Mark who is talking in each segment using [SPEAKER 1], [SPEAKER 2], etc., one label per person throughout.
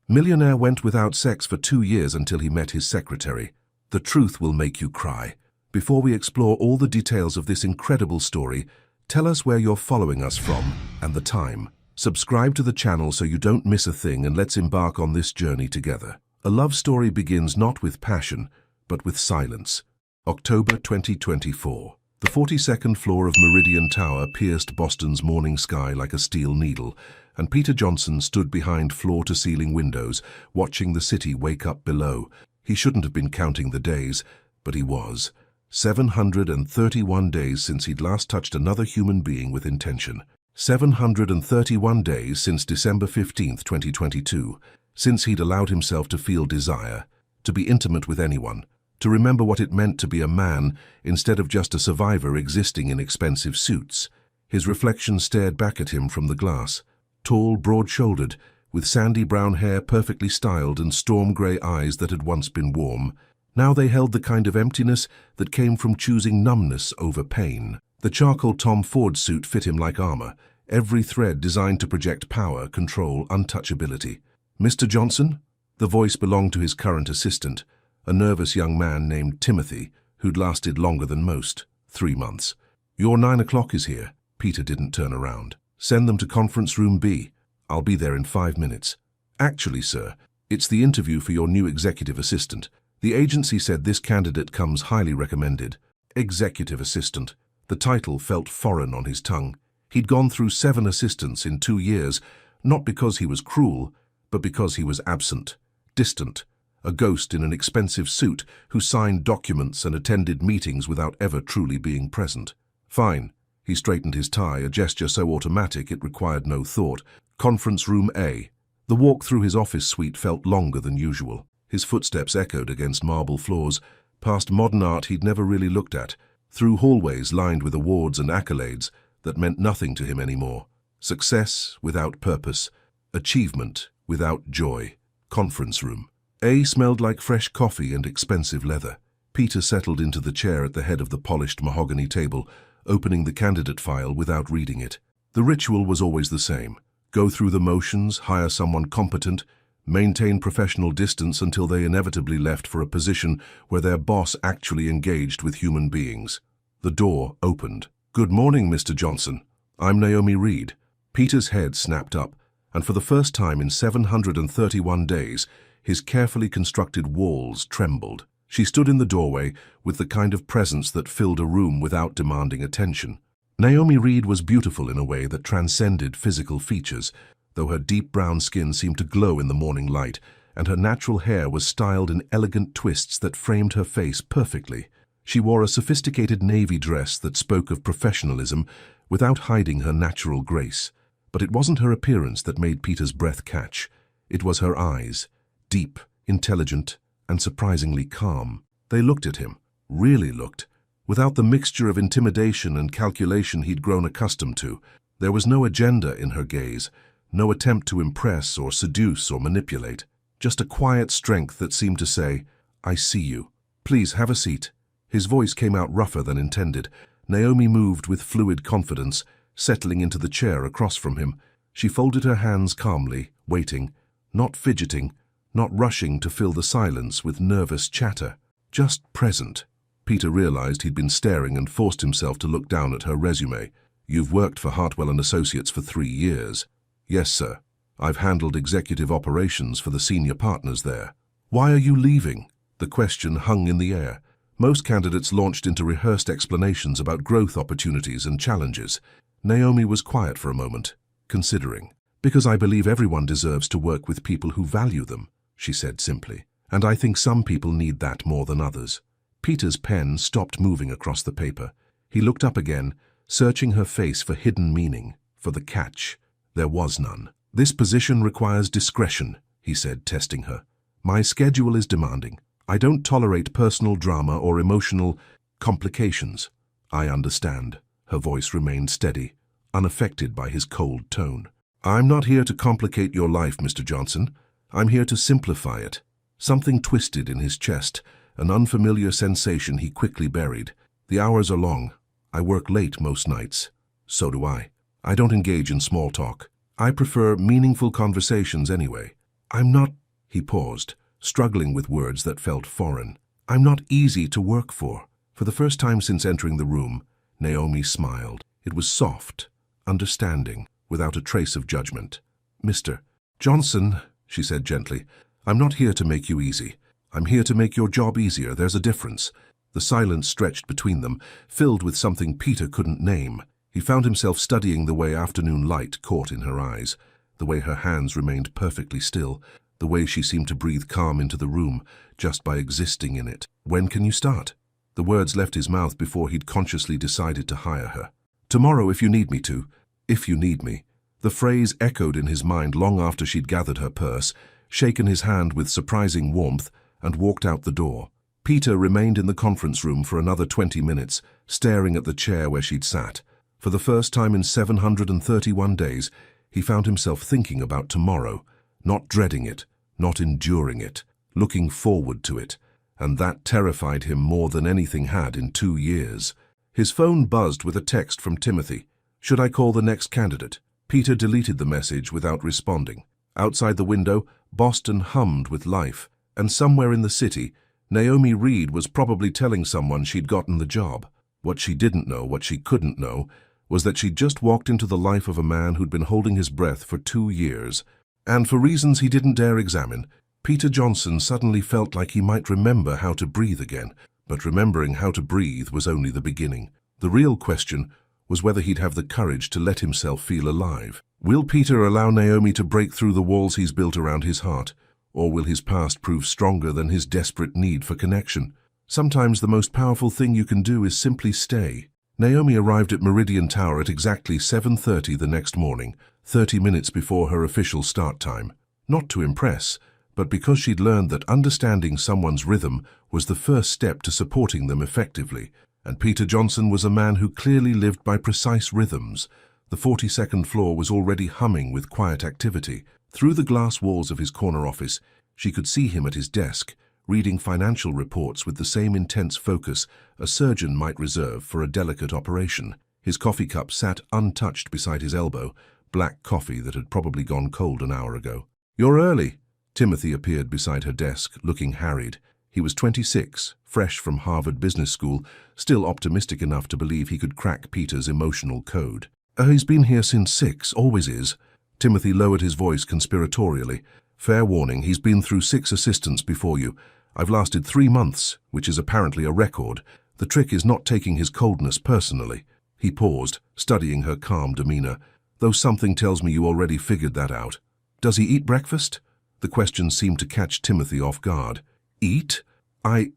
[SPEAKER 1] Millionaire went without sex for 2 years until he met his secretary. The truth will make you cry. Before we explore all the details of this incredible story, tell us where you're following us from and the time. Subscribe to the channel so you don't miss a thing, and let's embark on this journey together. A love story begins not with passion, but with silence. October 2024. The 42nd floor of Meridian Tower pierced Boston's morning sky like a steel needle, and Peter Johnson stood behind floor-to-ceiling windows, watching the city wake up below. He shouldn't have been counting the days, but he was. 731 days since he'd last touched another human being with intention. 731 days since December 15th, 2022, since he'd allowed himself to feel desire, to be intimate with anyone, to remember what it meant to be a man instead of just a survivor existing in expensive suits. His reflection stared back at him from the glass, tall, broad-shouldered, with sandy brown hair perfectly styled and storm-grey eyes that had once been warm. Now they held the kind of emptiness that came from choosing numbness over pain. The charcoal Tom Ford suit fit him like armor, every thread designed to project power, control, untouchability. "Mr. Johnson?" The voice belonged to his current assistant, a nervous young man named Timothy, who'd lasted longer than most, 3 months. "Your 9 o'clock is here." Peter didn't turn around. "Send them to conference room B. I'll be there in 5 minutes. "Actually, sir, it's the interview for your new executive assistant. The agency said this candidate comes highly recommended." Executive assistant. The title felt foreign on his tongue. He'd gone through 7 assistants in 2 years, not because he was cruel, but because he was absent, distant, a ghost in an expensive suit who signed documents and attended meetings without ever truly being present. "Fine." He straightened his tie, a gesture so automatic it required no thought. Conference room A. The walk through his office suite felt longer than usual. His footsteps echoed against marble floors, past modern art he'd never really looked at, through hallways lined with awards and accolades that meant nothing to him anymore. Success without purpose, achievement without joy. Conference room. A smelled like fresh coffee and expensive leather. Peter settled into the chair at the head of the polished mahogany table, opening the candidate file without reading it. The ritual was always the same. Go through the motions, hire someone competent, maintain professional distance until they inevitably left for a position where their boss actually engaged with human beings. The door opened. "Good morning, Mr. Johnson. I'm Naomi Reed." Peter's head snapped up, and for the first time in 731 days, his carefully constructed walls trembled. She stood in the doorway with the kind of presence that filled a room without demanding attention. Naomi Reed was beautiful in a way that transcended physical features, though her deep brown skin seemed to glow in the morning light, and her natural hair was styled in elegant twists that framed her face perfectly. She wore a sophisticated navy dress that spoke of professionalism without hiding her natural grace. But it wasn't her appearance that made Peter's breath catch. It was her eyes, deep, intelligent, and surprisingly calm. They looked at him, really looked, without the mixture of intimidation and calculation he'd grown accustomed to. There was no agenda in her gaze, no attempt to impress or seduce or manipulate, just a quiet strength that seemed to say, "I see you. Please have a seat." His voice came out rougher than intended. Naomi moved with fluid confidence, settling into the chair across from him. She folded her hands calmly, waiting, not fidgeting, not rushing to fill the silence with nervous chatter, just present. Peter realized he'd been staring and forced himself to look down at her resume. "You've worked for Hartwell & Associates for 3 years. "Yes, sir. I've handled executive operations for the senior partners there." "Why are you leaving?" The question hung in the air. Most candidates launched into rehearsed explanations about growth opportunities and challenges. Naomi was quiet for a moment, considering. "Because I believe everyone deserves to work with people who value them," she said simply. "And I think some people need that more than others." Peter's pen stopped moving across the paper. He looked up again, searching her face for hidden meaning, for the catch. There was none. "This position requires discretion," he said, testing her. "My schedule is demanding. I don't tolerate personal drama or emotional complications." "I understand." Her voice remained steady, unaffected by his cold tone. "I'm not here to complicate your life, Mr. Johnson. I'm here to simplify it." Something twisted in his chest, an unfamiliar sensation he quickly buried. "The hours are long. I work late most nights." "So do I. I don't engage in small talk. I prefer meaningful conversations anyway." I'm not, he paused, struggling with words that felt foreign. I'm not easy to work for. For the first time since entering the room, Naomi smiled. It was soft, understanding, without a trace of judgment. Mr. Johnson, she said gently, I'm not here to make you easy. I'm here to make your job easier. There's a difference. The silence stretched between them, filled with something Peter couldn't name. He found himself studying the way afternoon light caught in her eyes, the way her hands remained perfectly still, the way she seemed to breathe calm into the room just by existing in it. When can you start? The words left his mouth before he'd consciously decided to hire her. Tomorrow if you need me to. If you need me. The phrase echoed in his mind long after she'd gathered her purse, shaken his hand with surprising warmth, and walked out the door. Peter remained in the conference room for another 20 minutes, staring at the chair where she'd sat. For the first time in 731 days, he found himself thinking about tomorrow, not dreading it, not enduring it, looking forward to it, and that terrified him more than anything had in 2 years. His phone buzzed with a text from Timothy. Should I call the next candidate? Peter deleted the message without responding. Outside the window, Boston hummed with life, and somewhere in the city, Naomi Reed was probably telling someone she'd gotten the job. What she didn't know, what she couldn't know, was that she'd just walked into the life of a man who'd been holding his breath for 2 years. And for reasons he didn't dare examine, Peter Johnson suddenly felt like he might remember how to breathe again. But remembering how to breathe was only the beginning. The real question was whether he'd have the courage to let himself feel alive. Will Peter allow Naomi to break through the walls he's built around his heart? Or will his past prove stronger than his desperate need for connection? Sometimes the most powerful thing you can do is simply stay. Naomi arrived at Meridian Tower at exactly 7:30 the next morning, 30 minutes before her official start time. Not to impress, but because she'd learned that understanding someone's rhythm was the first step to supporting them effectively. And Peter Johnson was a man who clearly lived by precise rhythms. The 42nd floor was already humming with quiet activity. Through the glass walls of his corner office, she could see him at his desk, reading financial reports with the same intense focus a surgeon might reserve for a delicate operation. His coffee cup sat untouched beside his elbow, black coffee that had probably gone cold an hour ago. "You're early." Timothy appeared beside her desk, looking harried. He was 26, fresh from Harvard Business School, still optimistic enough to believe he could crack Peter's emotional code. He's been here since 6, always is." Timothy lowered his voice conspiratorially. "Fair warning, he's been through 6 assistants before you. I've lasted 3 months, which is apparently a record. The trick is not taking his coldness personally." He paused, studying her calm demeanor. "Though something tells me you already figured that out. Does he eat breakfast?" The question seemed to catch Timothy off guard. "Eat? I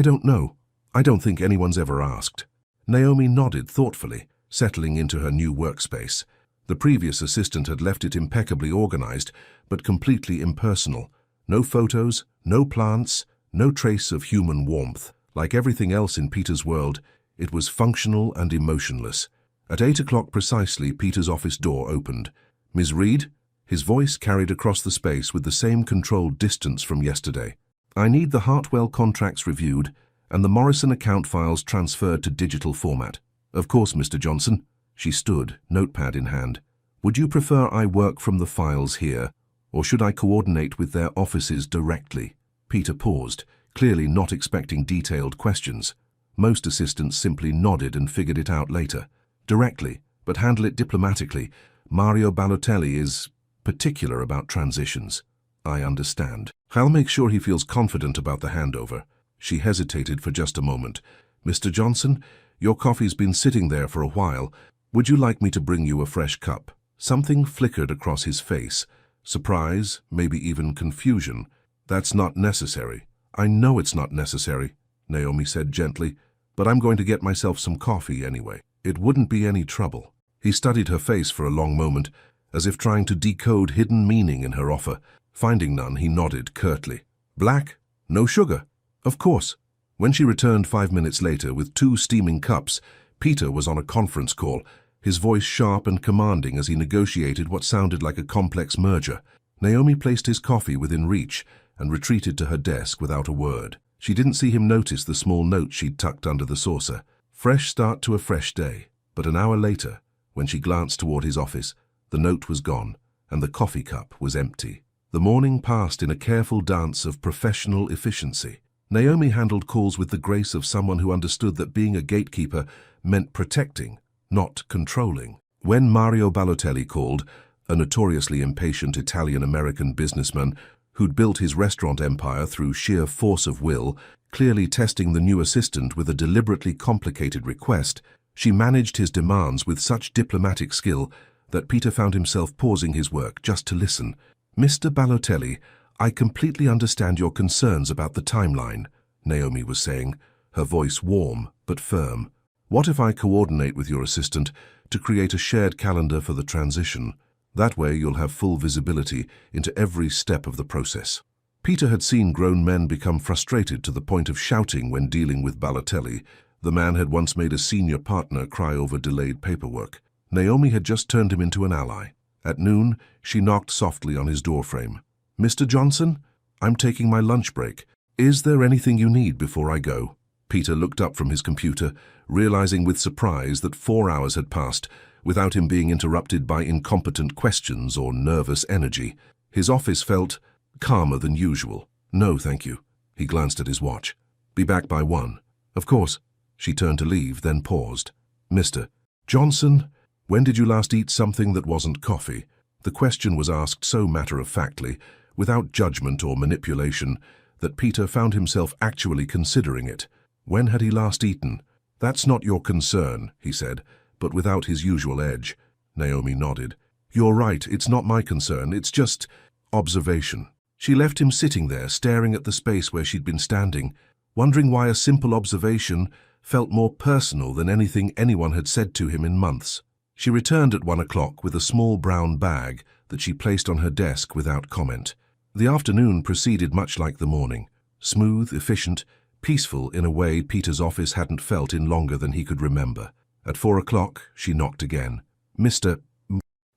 [SPEAKER 1] don't know. I don't think anyone's ever asked." Naomi nodded thoughtfully, settling into her new workspace. The previous assistant had left it impeccably organized, but completely impersonal. No photos, no plants, no trace of human warmth. Like everything else in Peter's world, it was functional and emotionless. At 8 o'clock precisely, Peter's office door opened. "Ms. Reed?" His voice carried across the space with the same controlled distance from yesterday. "I need the Hartwell contracts reviewed and the Morrison account files transferred to digital format." "Of course, Mr. Johnson." She stood, notepad in hand. "Would you prefer I work from the files here, or should I coordinate with their offices directly?" Peter paused, clearly not expecting detailed questions. Most assistants simply nodded and figured it out later. "Directly, but handle it diplomatically. Mario Balotelli is particular about transitions." "I understand. I'll make sure he feels confident about the handover." She hesitated for just a moment. "Mr. Johnson, your coffee's been sitting there for a while. Would you like me to bring you a fresh cup?" Something flickered across his face. Surprise, maybe even confusion. "That's not necessary." "I know it's not necessary," Naomi said gently, "but I'm going to get myself some coffee anyway. It wouldn't be any trouble." He studied her face for a long moment, as if trying to decode hidden meaning in her offer. Finding none, he nodded curtly. "Black? No sugar?" "Of course." When she returned 5 minutes later with 2 steaming cups, Peter was on a conference call, his voice sharp and commanding as he negotiated what sounded like a complex merger. Naomi placed his coffee within reach and retreated to her desk without a word. She didn't see him notice the small note she'd tucked under the saucer. Fresh start to a fresh day. But an hour later, when she glanced toward his office, the note was gone and the coffee cup was empty. The morning passed in a careful dance of professional efficiency. Naomi handled calls with the grace of someone who understood that being a gatekeeper meant protecting, not controlling. When Mario Balotelli called, a notoriously impatient Italian-American businessman who'd built his restaurant empire through sheer force of will, clearly testing the new assistant with a deliberately complicated request, she managed his demands with such diplomatic skill that Peter found himself pausing his work just to listen. "Mr. Balotelli, I completely understand your concerns about the timeline," Naomi was saying, her voice warm but firm. "What if I coordinate with your assistant to create a shared calendar for the transition? That way you'll have full visibility into every step of the process." Peter had seen grown men become frustrated to the point of shouting when dealing with Balotelli. The man had once made a senior partner cry over delayed paperwork. Naomi had just turned him into an ally. At noon, she knocked softly on his doorframe. "Mr. Johnson, I'm taking my lunch break. Is there anything you need before I go?" Peter looked up from his computer, realizing with surprise that 4 hours had passed without him being interrupted by incompetent questions or nervous energy. His office felt calmer than usual. "No, thank you." He glanced at his watch. "Be back by 1. "Of course." She turned to leave, then paused. "Mr. Johnson, when did you last eat something that wasn't coffee?" The question was asked so matter-of-factly, without judgment or manipulation, that Peter found himself actually considering it. When had he last eaten? "That's not your concern," he said, but without his usual edge. Naomi nodded. "You're right, it's not my concern, it's just observation." She left him sitting there, staring at the space where she'd been standing, wondering why a simple observation felt more personal than anything anyone had said to him in months. She returned at 1 o'clock with a small brown bag that she placed on her desk without comment. The afternoon proceeded much like the morning, smooth, efficient, peaceful in a way Peter's office hadn't felt in longer than he could remember. At 4 o'clock, she knocked again. "Mr.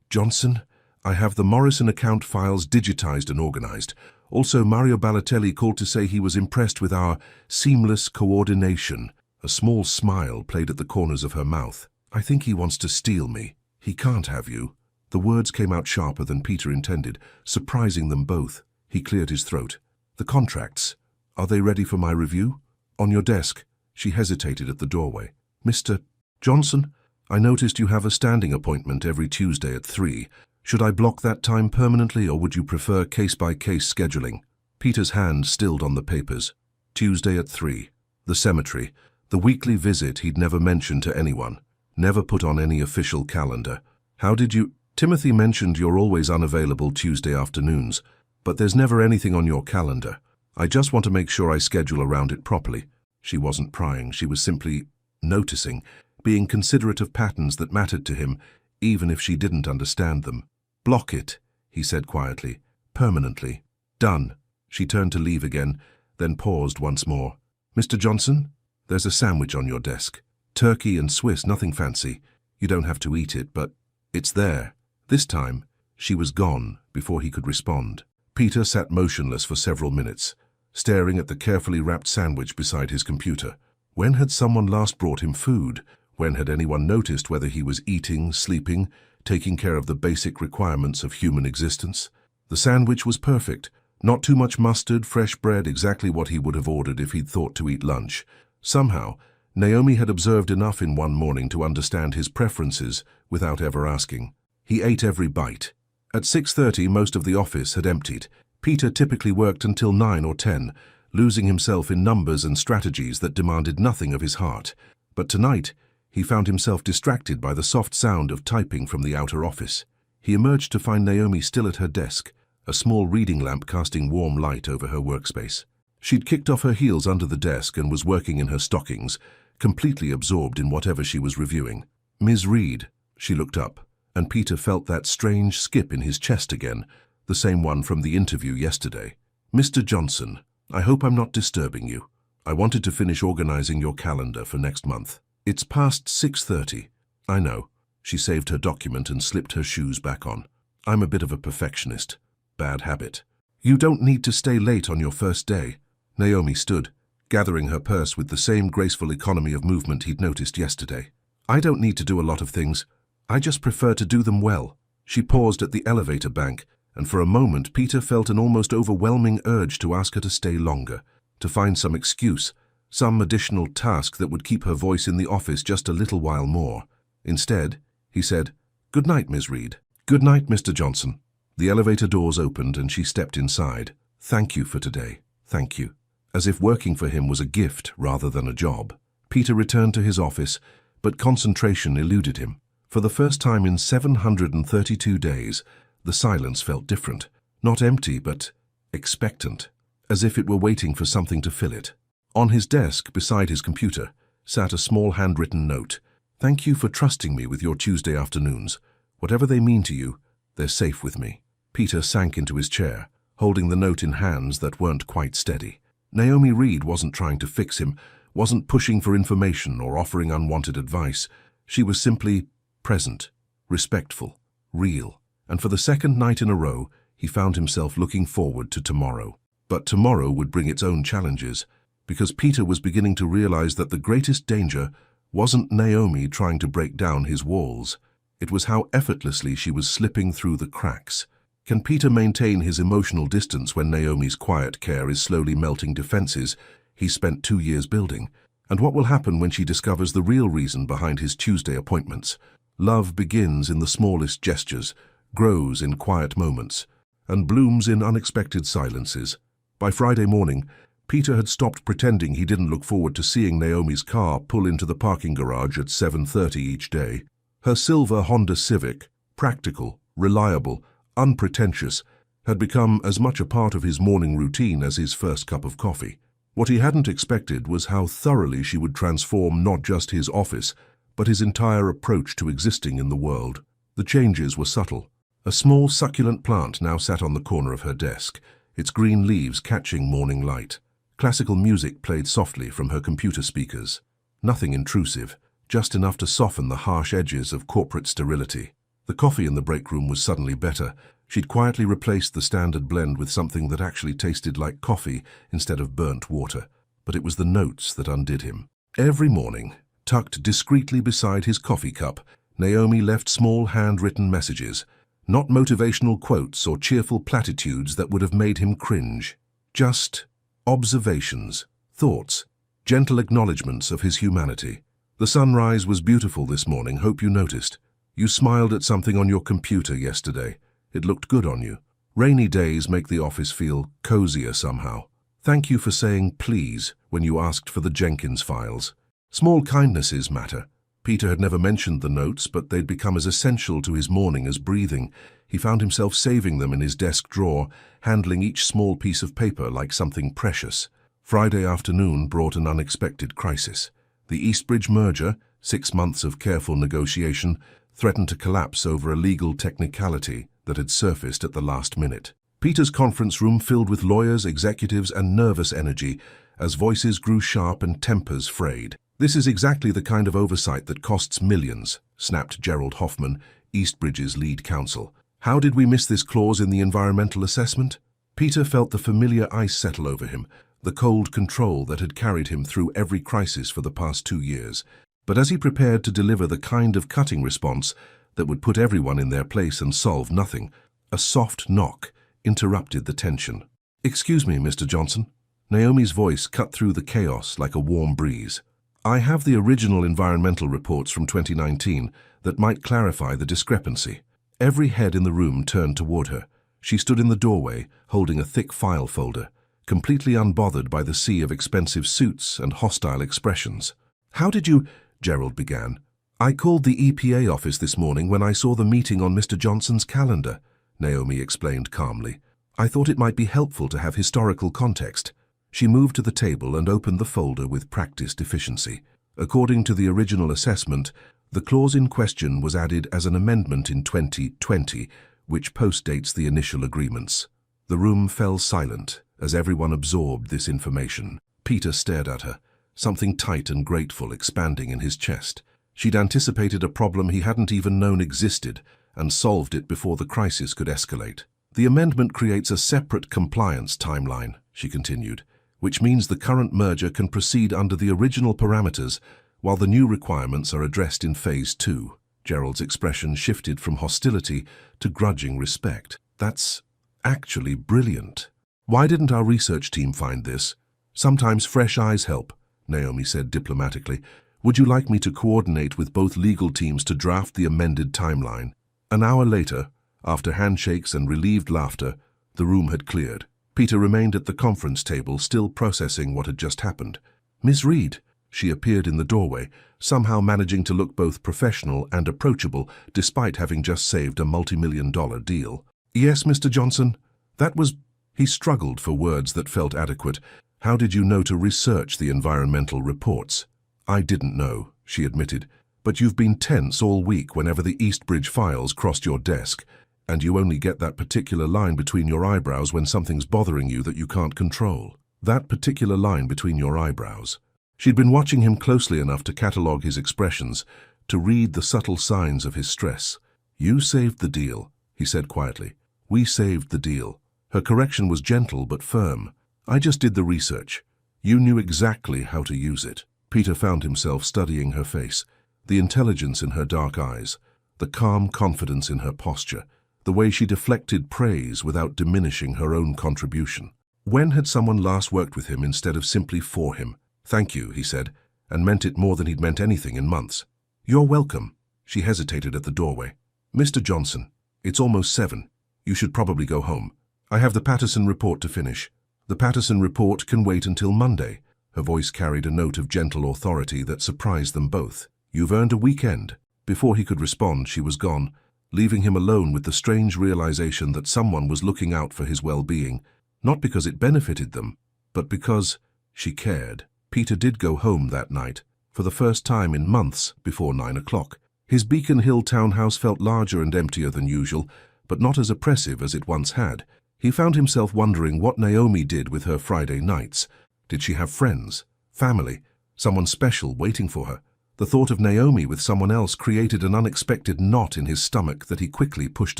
[SPEAKER 1] Johnson, I have the Morrison account files digitized and organized. Also, Mario Balotelli called to say he was impressed with our seamless coordination." A small smile played at the corners of her mouth. "I think he wants to steal me. He can't have you." The words came out sharper than Peter intended, surprising them both. He cleared his throat. "The contracts, are they ready for my review?" "On your desk." She hesitated at the doorway. "Mr. Johnson, I noticed you have a standing appointment every Tuesday at 3. Should I block that time permanently, or would you prefer case-by-case scheduling?" Peter's hand stilled on the papers. Tuesday at 3. The cemetery. The weekly visit he'd never mentioned to anyone. Never put on any official calendar. "How did you—" "Timothy mentioned you're always unavailable Tuesday afternoons, but there's never anything on your calendar. I just want to make sure I schedule around it properly." She wasn't prying, she was simply noticing, being considerate of patterns that mattered to him, even if she didn't understand them. "Block it," he said quietly. "Permanently." "Done." She turned to leave again, then paused once more. "Mr. Johnson, there's a sandwich on your desk. Turkey and Swiss, nothing fancy. You don't have to eat it, but it's there." This time, she was gone before he could respond. Peter sat motionless for several minutes, staring at the carefully wrapped sandwich beside his computer. When had someone last brought him food? When had anyone noticed whether he was eating, sleeping, taking care of the basic requirements of human existence? The sandwich was perfect. Not too much mustard, fresh bread, exactly what he would have ordered if he'd thought to eat lunch. Somehow, Naomi had observed enough in one morning to understand his preferences without ever asking. He ate every bite. At 6:30, most of the office had emptied. Peter typically worked until 9 or 10, losing himself in numbers and strategies that demanded nothing of his heart. But tonight, he found himself distracted by the soft sound of typing from the outer office. He emerged to find Naomi still at her desk, a small reading lamp casting warm light over her workspace. She'd kicked off her heels under the desk and was working in her stockings, completely absorbed in whatever she was reviewing. "Ms. Reed," she looked up, and Peter felt that strange skip in his chest again, the same one from the interview yesterday. "Mr. Johnson, I hope I'm not disturbing you. I wanted to finish organizing your calendar for next month. It's past 6:30. "I know." She saved her document and slipped her shoes back on. "I'm a bit of a perfectionist. Bad habit." "You don't need to stay late on your first day." Naomi stood, gathering her purse with the same graceful economy of movement he'd noticed yesterday. "I don't need to do a lot of things. I just prefer to do them well." She paused at the elevator bank, and for a moment Peter felt an almost overwhelming urge to ask her to stay longer, to find some excuse, some additional task that would keep her voice in the office just a little while more. Instead, he said, "Good night, Ms. Reed." "Good night, Mr. Johnson." The elevator doors opened and she stepped inside. "Thank you for today. Thank you." As if working for him was a gift rather than a job. Peter returned to his office, but concentration eluded him. For the first time in 732 days, the silence felt different. Not empty, but expectant, as if it were waiting for something to fill it. On his desk, beside his computer, sat a small handwritten note. "Thank you for trusting me with your Tuesday afternoons. Whatever they mean to you, they're safe with me." Peter sank into his chair, holding the note in hands that weren't quite steady. Naomi Reed wasn't trying to fix him, wasn't pushing for information or offering unwanted advice. She was simply present, respectful, real. And for the second night in a row, he found himself looking forward to tomorrow. But tomorrow would bring its own challenges, because Peter was beginning to realize that the greatest danger wasn't Naomi trying to break down his walls. It was how effortlessly she was slipping through the cracks. Can Peter maintain his emotional distance when Naomi's quiet care is slowly melting defenses he's spent 2 years building? And what will happen when she discovers the real reason behind his Tuesday appointments? Love begins in the smallest gestures, grows in quiet moments, and blooms in unexpected silences. By Friday morning, Peter had stopped pretending he didn't look forward to seeing Naomi's car pull into the parking garage at 7:30 each day. Her silver Honda Civic, practical, reliable, unpretentious, had become as much a part of his morning routine as his first cup of coffee. What he hadn't expected was how thoroughly she would transform not just his office, but his entire approach to existing in the world. The changes were subtle. A small succulent plant now sat on the corner of her desk, its green leaves catching morning light. Classical music played softly from her computer speakers. Nothing intrusive, just enough to soften the harsh edges of corporate sterility. The coffee in the break room was suddenly better. She'd quietly replaced the standard blend with something that actually tasted like coffee instead of burnt water. But it was the notes that undid him. Every morning, tucked discreetly beside his coffee cup, Naomi left small handwritten messages. Not motivational quotes or cheerful platitudes that would have made him cringe. Just observations, thoughts, gentle acknowledgments of his humanity. "The sunrise was beautiful this morning, hope you noticed. You smiled at something on your computer yesterday. It looked good on you. Rainy days make the office feel cozier somehow. Thank you for saying please when you asked for the Jenkins files." Small kindnesses matter. Peter had never mentioned the notes, but they'd become as essential to his morning as breathing. He found himself saving them in his desk drawer, handling each small piece of paper like something precious. Friday afternoon brought an unexpected crisis. The Eastbridge merger, 6 months of careful negotiation, threatened to collapse over a legal technicality that had surfaced at the last minute. Peter's conference room filled with lawyers, executives, and nervous energy as voices grew sharp and tempers frayed. "This is exactly the kind of oversight that costs millions," snapped Gerald Hoffman, Eastbridge's lead counsel. "How did we miss this clause in the environmental assessment?" Peter felt the familiar ice settle over him, the cold control that had carried him through every crisis for the past 2 years. But as he prepared to deliver the kind of cutting response that would put everyone in their place and solve nothing, a soft knock interrupted the tension. "Excuse me, Mr. Johnson." Naomi's voice cut through the chaos like a warm breeze. "I have the original environmental reports from 2019 that might clarify the discrepancy." Every head in the room turned toward her. She stood in the doorway, holding a thick file folder, completely unbothered by the sea of expensive suits and hostile expressions. "How did you—" Gerald began. "I called the EPA office this morning when I saw the meeting on Mr. Johnson's calendar," Naomi explained calmly. "I thought it might be helpful to have historical context." She moved to the table and opened the folder with practiced efficiency. According to the original assessment, the clause in question was added as an amendment in 2020, which postdates the initial agreements. The room fell silent as everyone absorbed this information. Peter stared at her, something tight and grateful expanding in his chest. She'd anticipated a problem he hadn't even known existed and solved it before the crisis could escalate. "The amendment creates a separate compliance timeline," she continued, "which means the current merger can proceed under the original parameters while the new requirements are addressed in Phase 2. Gerald's expression shifted from hostility to grudging respect. That's actually brilliant. Why didn't our research team find this? Sometimes fresh eyes help, Naomi said diplomatically. Would you like me to coordinate with both legal teams to draft the amended timeline? An hour later, after handshakes and relieved laughter, the room had cleared. Peter remained at the conference table, still processing what had just happened. Miss Reed, she appeared in the doorway, somehow managing to look both professional and approachable despite having just saved a multi-million-dollar deal. Yes, Mr. Johnson, that was... He struggled for words that felt adequate. How did you know to research the environmental reports? I didn't know, she admitted, but you've been tense all week whenever the Eastbridge files crossed your desk, and you only get that particular line between your eyebrows when something's bothering you that you can't control. That particular line between your eyebrows. She'd been watching him closely enough to catalogue his expressions, to read the subtle signs of his stress. You saved the deal, he said quietly. We saved the deal. Her correction was gentle but firm. I just did the research. You knew exactly how to use it. Peter found himself studying her face, the intelligence in her dark eyes, the calm confidence in her posture, the way she deflected praise without diminishing her own contribution. When had someone last worked with him instead of simply for him? Thank you, he said, and meant it more than he'd meant anything in months. You're welcome. She hesitated at the doorway. Mr. Johnson, it's almost 7. You should probably go home. I have the Patterson report to finish. The Patterson report can wait until Monday. Her voice carried a note of gentle authority that surprised them both. You've earned a weekend. Before he could respond, she was gone, leaving him alone with the strange realization that someone was looking out for his well-being, not because it benefited them, but because she cared. Peter did go home that night, for the first time in months, before 9 o'clock. His Beacon Hill townhouse felt larger and emptier than usual, but not as oppressive as it once had. He found himself wondering what Naomi did with her Friday nights. Did she have friends, family, someone special waiting for her? The thought of Naomi with someone else created an unexpected knot in his stomach that he quickly pushed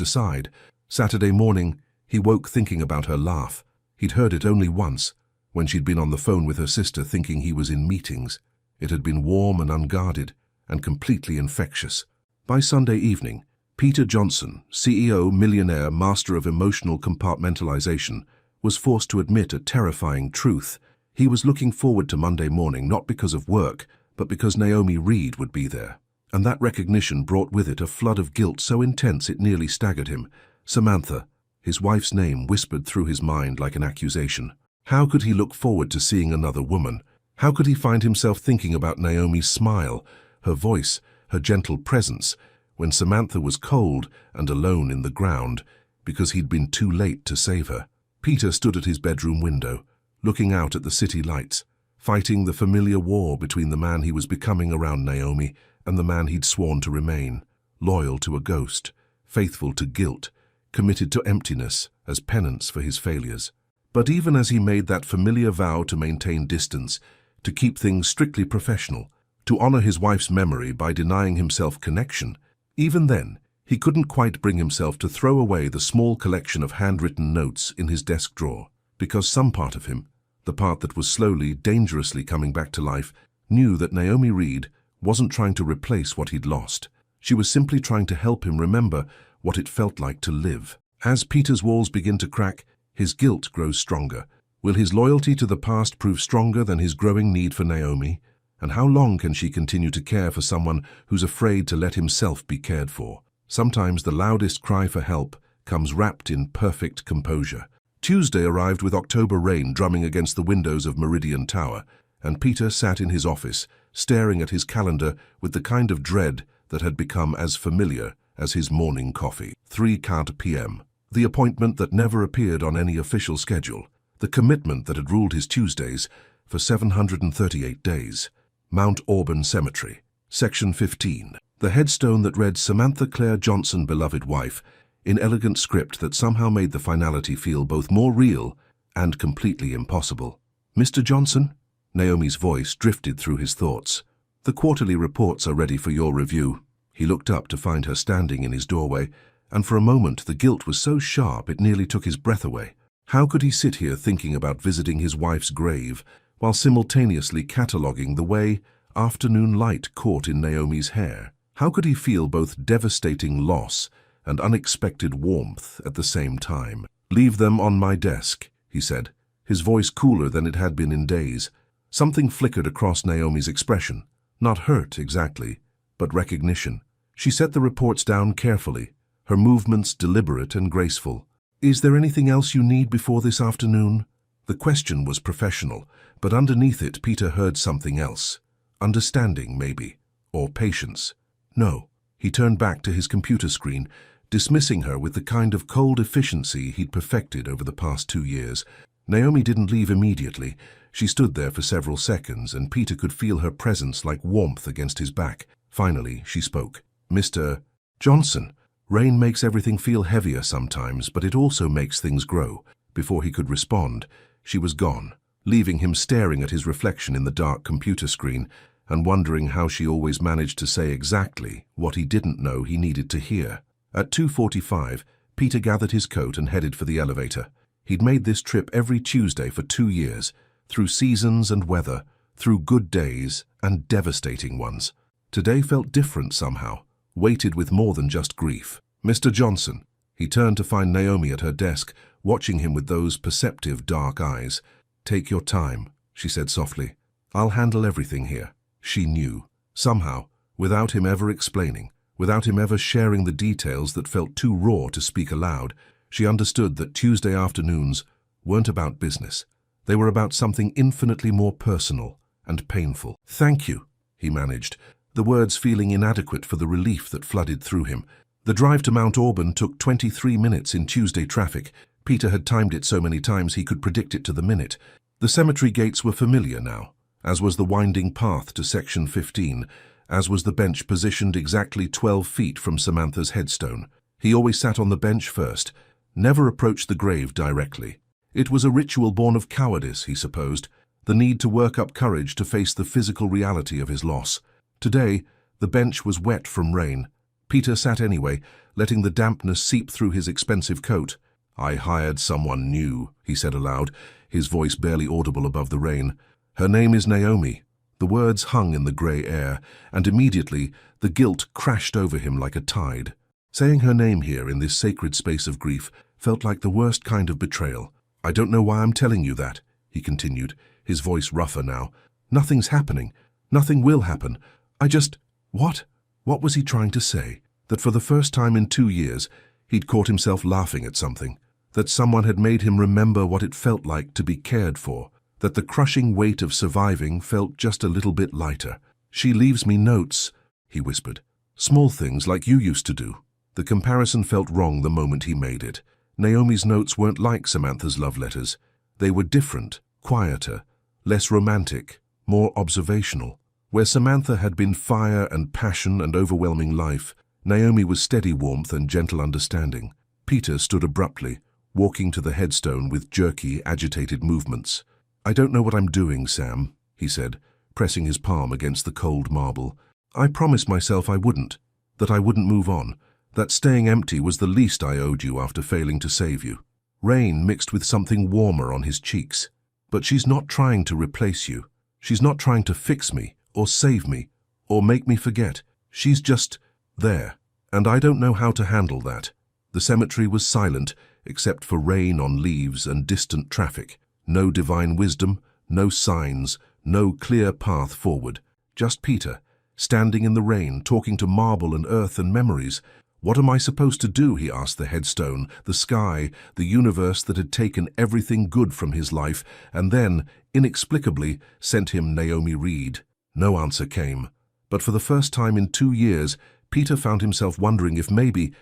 [SPEAKER 1] aside. Saturday morning, he woke thinking about her laugh. He'd heard it only once, when she'd been on the phone with her sister thinking he was in meetings. It had been warm and unguarded, and completely infectious. By Sunday evening, Peter Johnson, CEO, millionaire, master of emotional compartmentalization, was forced to admit a terrifying truth. He was looking forward to Monday morning not because of work, but because Naomi Reed would be there. And that recognition brought with it a flood of guilt so intense it nearly staggered him. Samantha, his wife's name whispered through his mind like an accusation. How could he look forward to seeing another woman? How could he find himself thinking about Naomi's smile, her voice, her gentle presence, when Samantha was cold and alone in the ground because he'd been too late to save her? Peter stood at his bedroom window, looking out at the city lights, fighting the familiar war between the man he was becoming around Naomi and the man he'd sworn to remain, loyal to a ghost, faithful to guilt, committed to emptiness as penance for his failures. But even as he made that familiar vow to maintain distance, to keep things strictly professional, to honor his wife's memory by denying himself connection, even then, he couldn't quite bring himself to throw away the small collection of handwritten notes in his desk drawer, because some part of him, the part that was slowly, dangerously coming back to life, knew that Naomi Reed wasn't trying to replace what he'd lost. She was simply trying to help him remember what it felt like to live. As Peter's walls begin to crack, his guilt grows stronger. Will his loyalty to the past prove stronger than his growing need for Naomi? And how long can she continue to care for someone who's afraid to let himself be cared for? Sometimes the loudest cry for help comes wrapped in perfect composure. Tuesday arrived with October rain drumming against the windows of Meridian Tower, and Peter sat in his office, staring at his calendar with the kind of dread that had become as familiar as his morning coffee. 3:00 p.m. The appointment that never appeared on any official schedule. The commitment that had ruled his Tuesdays for 738 days. Mount Auburn Cemetery. Section 15. The headstone that read Samantha Claire Johnson, beloved wife, in elegant script that somehow made the finality feel both more real and completely impossible. Mr. Johnson? Naomi's voice drifted through his thoughts. The quarterly reports are ready for your review. He looked up to find her standing in his doorway, and for a moment the guilt was so sharp it nearly took his breath away. How could he sit here thinking about visiting his wife's grave, while simultaneously cataloguing the way afternoon light caught in Naomi's hair? How could he feel both devastating loss and unexpected warmth at the same time. "Leave them on my desk," he said, his voice cooler than it had been in days. Something flickered across Naomi's expression. Not hurt, exactly, but recognition. She set the reports down carefully, her movements deliberate and graceful. "Is there anything else you need before this afternoon?" The question was professional, but underneath it Peter heard something else. Understanding, maybe, or patience. No. He turned back to his computer screen, dismissing her with the kind of cold efficiency he'd perfected over the past 2 years. Naomi didn't leave immediately. She stood there for several seconds, and Peter could feel her presence like warmth against his back. Finally, she spoke. "Mr. Johnson, rain makes everything feel heavier sometimes, but it also makes things grow." Before he could respond, she was gone, leaving him staring at his reflection in the dark computer screen and wondering how she always managed to say exactly what he didn't know he needed to hear. At 2:45, Peter gathered his coat and headed for the elevator. He'd made this trip every Tuesday for 2 years, through seasons and weather, through good days and devastating ones. Today felt different somehow, weighted with more than just grief. "Mr. Johnson." He turned to find Naomi at her desk, watching him with those perceptive dark eyes. "Take your time," she said softly. "I'll handle everything here." She knew. Somehow, without him ever explaining, without him ever sharing the details that felt too raw to speak aloud, she understood that Tuesday afternoons weren't about business. They were about something infinitely more personal and painful. "Thank you," he managed, the words feeling inadequate for the relief that flooded through him. The drive to Mount Auburn took 23 minutes in Tuesday traffic. Peter had timed it so many times he could predict it to the minute. The cemetery gates were familiar now, as was the winding path to Section 15, as was the bench positioned exactly 12 feet from Samantha's headstone. He always sat on the bench first, never approached the grave directly. It was a ritual born of cowardice, he supposed, the need to work up courage to face the physical reality of his loss. Today, the bench was wet from rain. Peter sat anyway, letting the dampness seep through his expensive coat. "I hired someone new," he said aloud, his voice barely audible above the rain. "Her name is Naomi." The words hung in the grey air, and immediately the guilt crashed over him like a tide. Saying her name here in this sacred space of grief felt like the worst kind of betrayal. "I don't know why I'm telling you that," he continued, his voice rougher now. "Nothing's happening. Nothing will happen. I just—" What? What was he trying to say? That for the first time in 2 years, he'd caught himself laughing at something. That someone had made him remember what it felt like to be cared for. That the crushing weight of surviving felt just a little bit lighter. "She leaves me notes," he whispered. "Small things like you used to do." The comparison felt wrong the moment he made it. Naomi's notes weren't like Samantha's love letters. They were different, quieter, less romantic, more observational. Where Samantha had been fire and passion and overwhelming life, Naomi was steady warmth and gentle understanding. Peter stood abruptly, walking to the headstone with jerky, agitated movements. "I don't know what I'm doing, Sam," he said, pressing his palm against the cold marble. "I promised myself I wouldn't, that I wouldn't move on, that staying empty was the least I owed you after failing to save you." Rain mixed with something warmer on his cheeks. "But she's not trying to replace you. She's not trying to fix me, or save me, or make me forget. She's just there, and I don't know how to handle that." The cemetery was silent, except for rain on leaves and distant traffic. No divine wisdom, no signs, no clear path forward. Just Peter, standing in the rain, talking to marble and earth and memories. "What am I supposed to do?" he asked the headstone, the sky, the universe that had taken everything good from his life, and then, inexplicably, sent him Naomi Reed. No answer came. But for the first time in 2 years, Peter found himself wondering if maybe,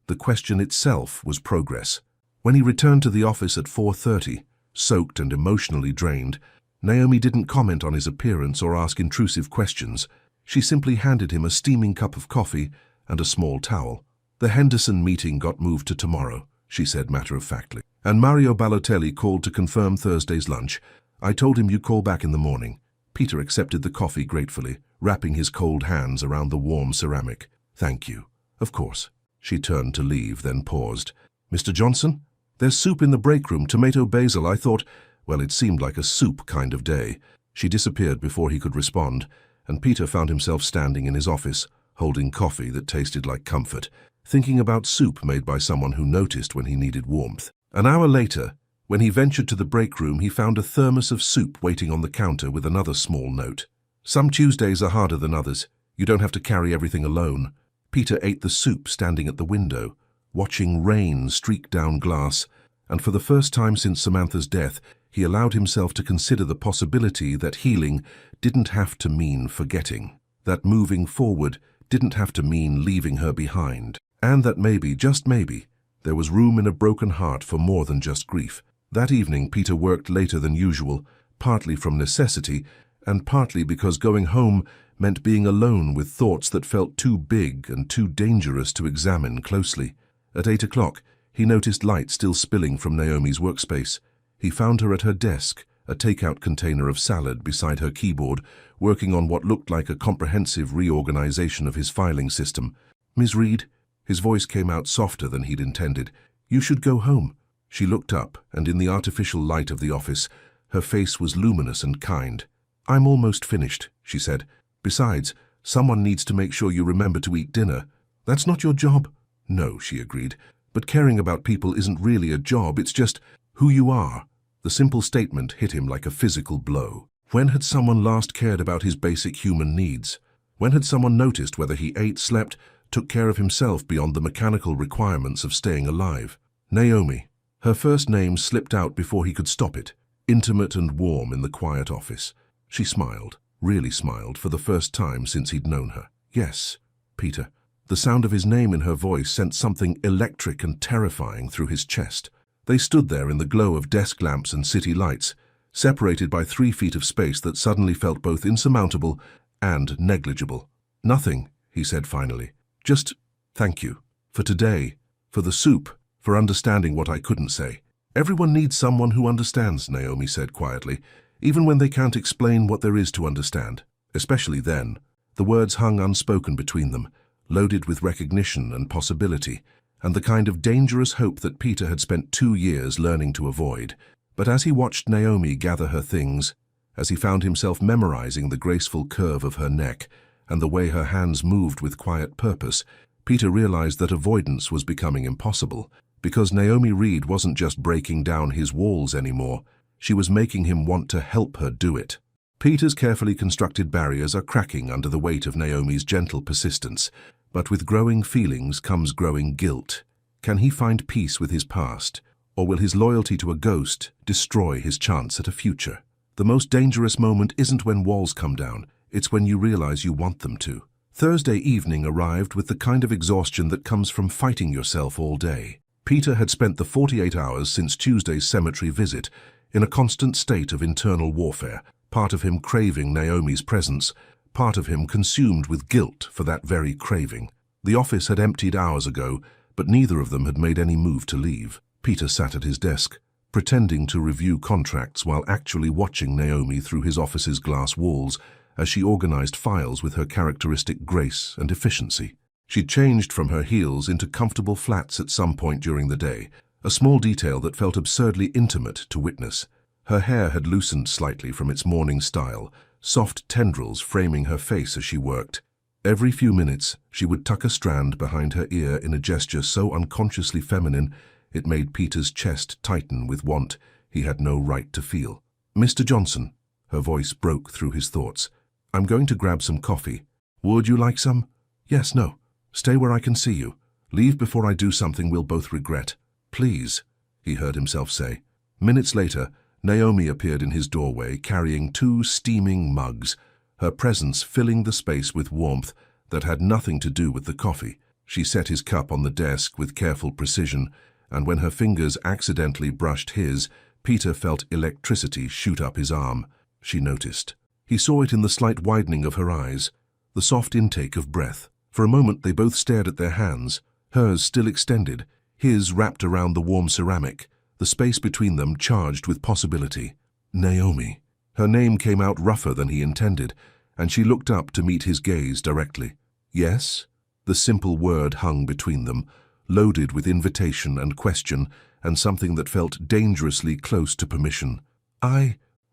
[SPEAKER 1] the question itself was progress. When he returned to the office at 4:30, soaked and emotionally drained, Naomi didn't comment on his appearance or ask intrusive questions. She simply handed him a steaming cup of coffee and a small towel. "The Henderson meeting got moved to tomorrow," she said matter-of-factly. "And Mario Balotelli called to confirm Thursday's lunch. I told him you'd call back in the morning." Peter accepted the coffee gratefully, wrapping his cold hands around the warm ceramic. "Thank you. Of course." She turned to leave, then paused. "Mr. Johnson? There's soup in the break room, tomato basil. I thought—" Well, it seemed like a soup kind of day. She disappeared before he could respond, and Peter found himself standing in his office, holding coffee that tasted like comfort. thinking about soup made by someone who noticed when he needed warmth. An hour later, when he ventured to the break room, he found a thermos of soup waiting on the counter with another small note. Some Tuesdays are harder than others. You don't have to carry everything alone. Peter ate the soup standing at the window, watching rain streak down glass, and for the first time since Samantha's death, he allowed himself to consider the possibility that healing didn't have to mean forgetting, that moving forward didn't have to mean leaving her behind, and that maybe, just maybe, there was room in a broken heart for more than just grief. That evening, Peter worked later than usual, partly from necessity, and partly because going home meant being alone with thoughts that felt too big and too dangerous to examine closely. At 8 o'clock, he noticed light still spilling from Naomi's workspace. He found her at her desk, a takeout container of salad beside her keyboard, working on what looked like a comprehensive reorganization of his filing system. "Ms. Reed," his voice came out softer than he'd intended. "You should go home." She looked up, and in the artificial light of the office, her face was luminous and kind. "I'm almost finished," she said. "Besides, someone needs to make sure you remember to eat dinner. That's not your job." "No," she agreed, "but caring about people isn't really a job, it's just who you are." The simple statement hit him like a physical blow. When had someone last cared about his basic human needs? When had someone noticed whether he ate, slept, took care of himself beyond the mechanical requirements of staying alive? Naomi. Her first name slipped out before he could stop it, intimate and warm in the quiet office. She smiled, really smiled, for the first time since he'd known her. "Yes, Peter." The sound of his name in her voice sent something electric and terrifying through his chest. They stood there in the glow of desk lamps and city lights, separated by 3 feet of space that suddenly felt both insurmountable and negligible. "Nothing," he said finally. "Just thank you. For today, for the soup, for understanding what I couldn't say." "Everyone needs someone who understands," Naomi said quietly, "even when they can't explain what there is to understand. Especially then." The words hung unspoken between them, loaded with recognition and possibility, and the kind of dangerous hope that Peter had spent 2 years learning to avoid. But as he watched Naomi gather her things, as he found himself memorizing the graceful curve of her neck and the way her hands moved with quiet purpose, Peter realized that avoidance was becoming impossible, because Naomi Reed wasn't just breaking down his walls anymore, she was making him want to help her do it. Peter's carefully constructed barriers are cracking under the weight of Naomi's gentle persistence, but with growing feelings comes growing guilt. Can he find peace with his past, or will his loyalty to a ghost destroy his chance at a future? The most dangerous moment isn't when walls come down, it's when you realize you want them to. Thursday evening arrived with the kind of exhaustion that comes from fighting yourself all day. Peter had spent the 48 hours since Tuesday's cemetery visit in a constant state of internal warfare, part of him craving Naomi's presence, part of him consumed with guilt for that very craving. The office had emptied hours ago, but neither of them had made any move to leave. Peter sat at his desk, pretending to review contracts while actually watching Naomi through his office's glass walls as she organized files with her characteristic grace and efficiency. She'd changed from her heels into comfortable flats at some point during the day, a small detail that felt absurdly intimate to witness. Her hair had loosened slightly from its morning style, soft tendrils framing her face as she worked. Every few minutes, she would tuck a strand behind her ear in a gesture so unconsciously feminine it made Peter's chest tighten with want he had no right to feel. "Mr. Johnson," her voice broke through his thoughts. "I'm going to grab some coffee. Would you like some?" "Yes, no. Stay where I can see you. Leave before I do something we'll both regret." "Please," he heard himself say. Minutes later, Naomi appeared in his doorway carrying 2 steaming mugs, her presence filling the space with warmth that had nothing to do with the coffee. She set his cup on the desk with careful precision, and when her fingers accidentally brushed his, Peter felt electricity shoot up his arm. She noticed. He saw it in the slight widening of her eyes, the soft intake of breath. For a moment they both stared at their hands, hers still extended, his wrapped around the warm ceramic, the space between them charged with possibility. Naomi. Her name came out rougher than he intended, and she looked up to meet his gaze directly. "Yes?" The simple word hung between them, loaded with invitation and question, and something that felt dangerously close to permission.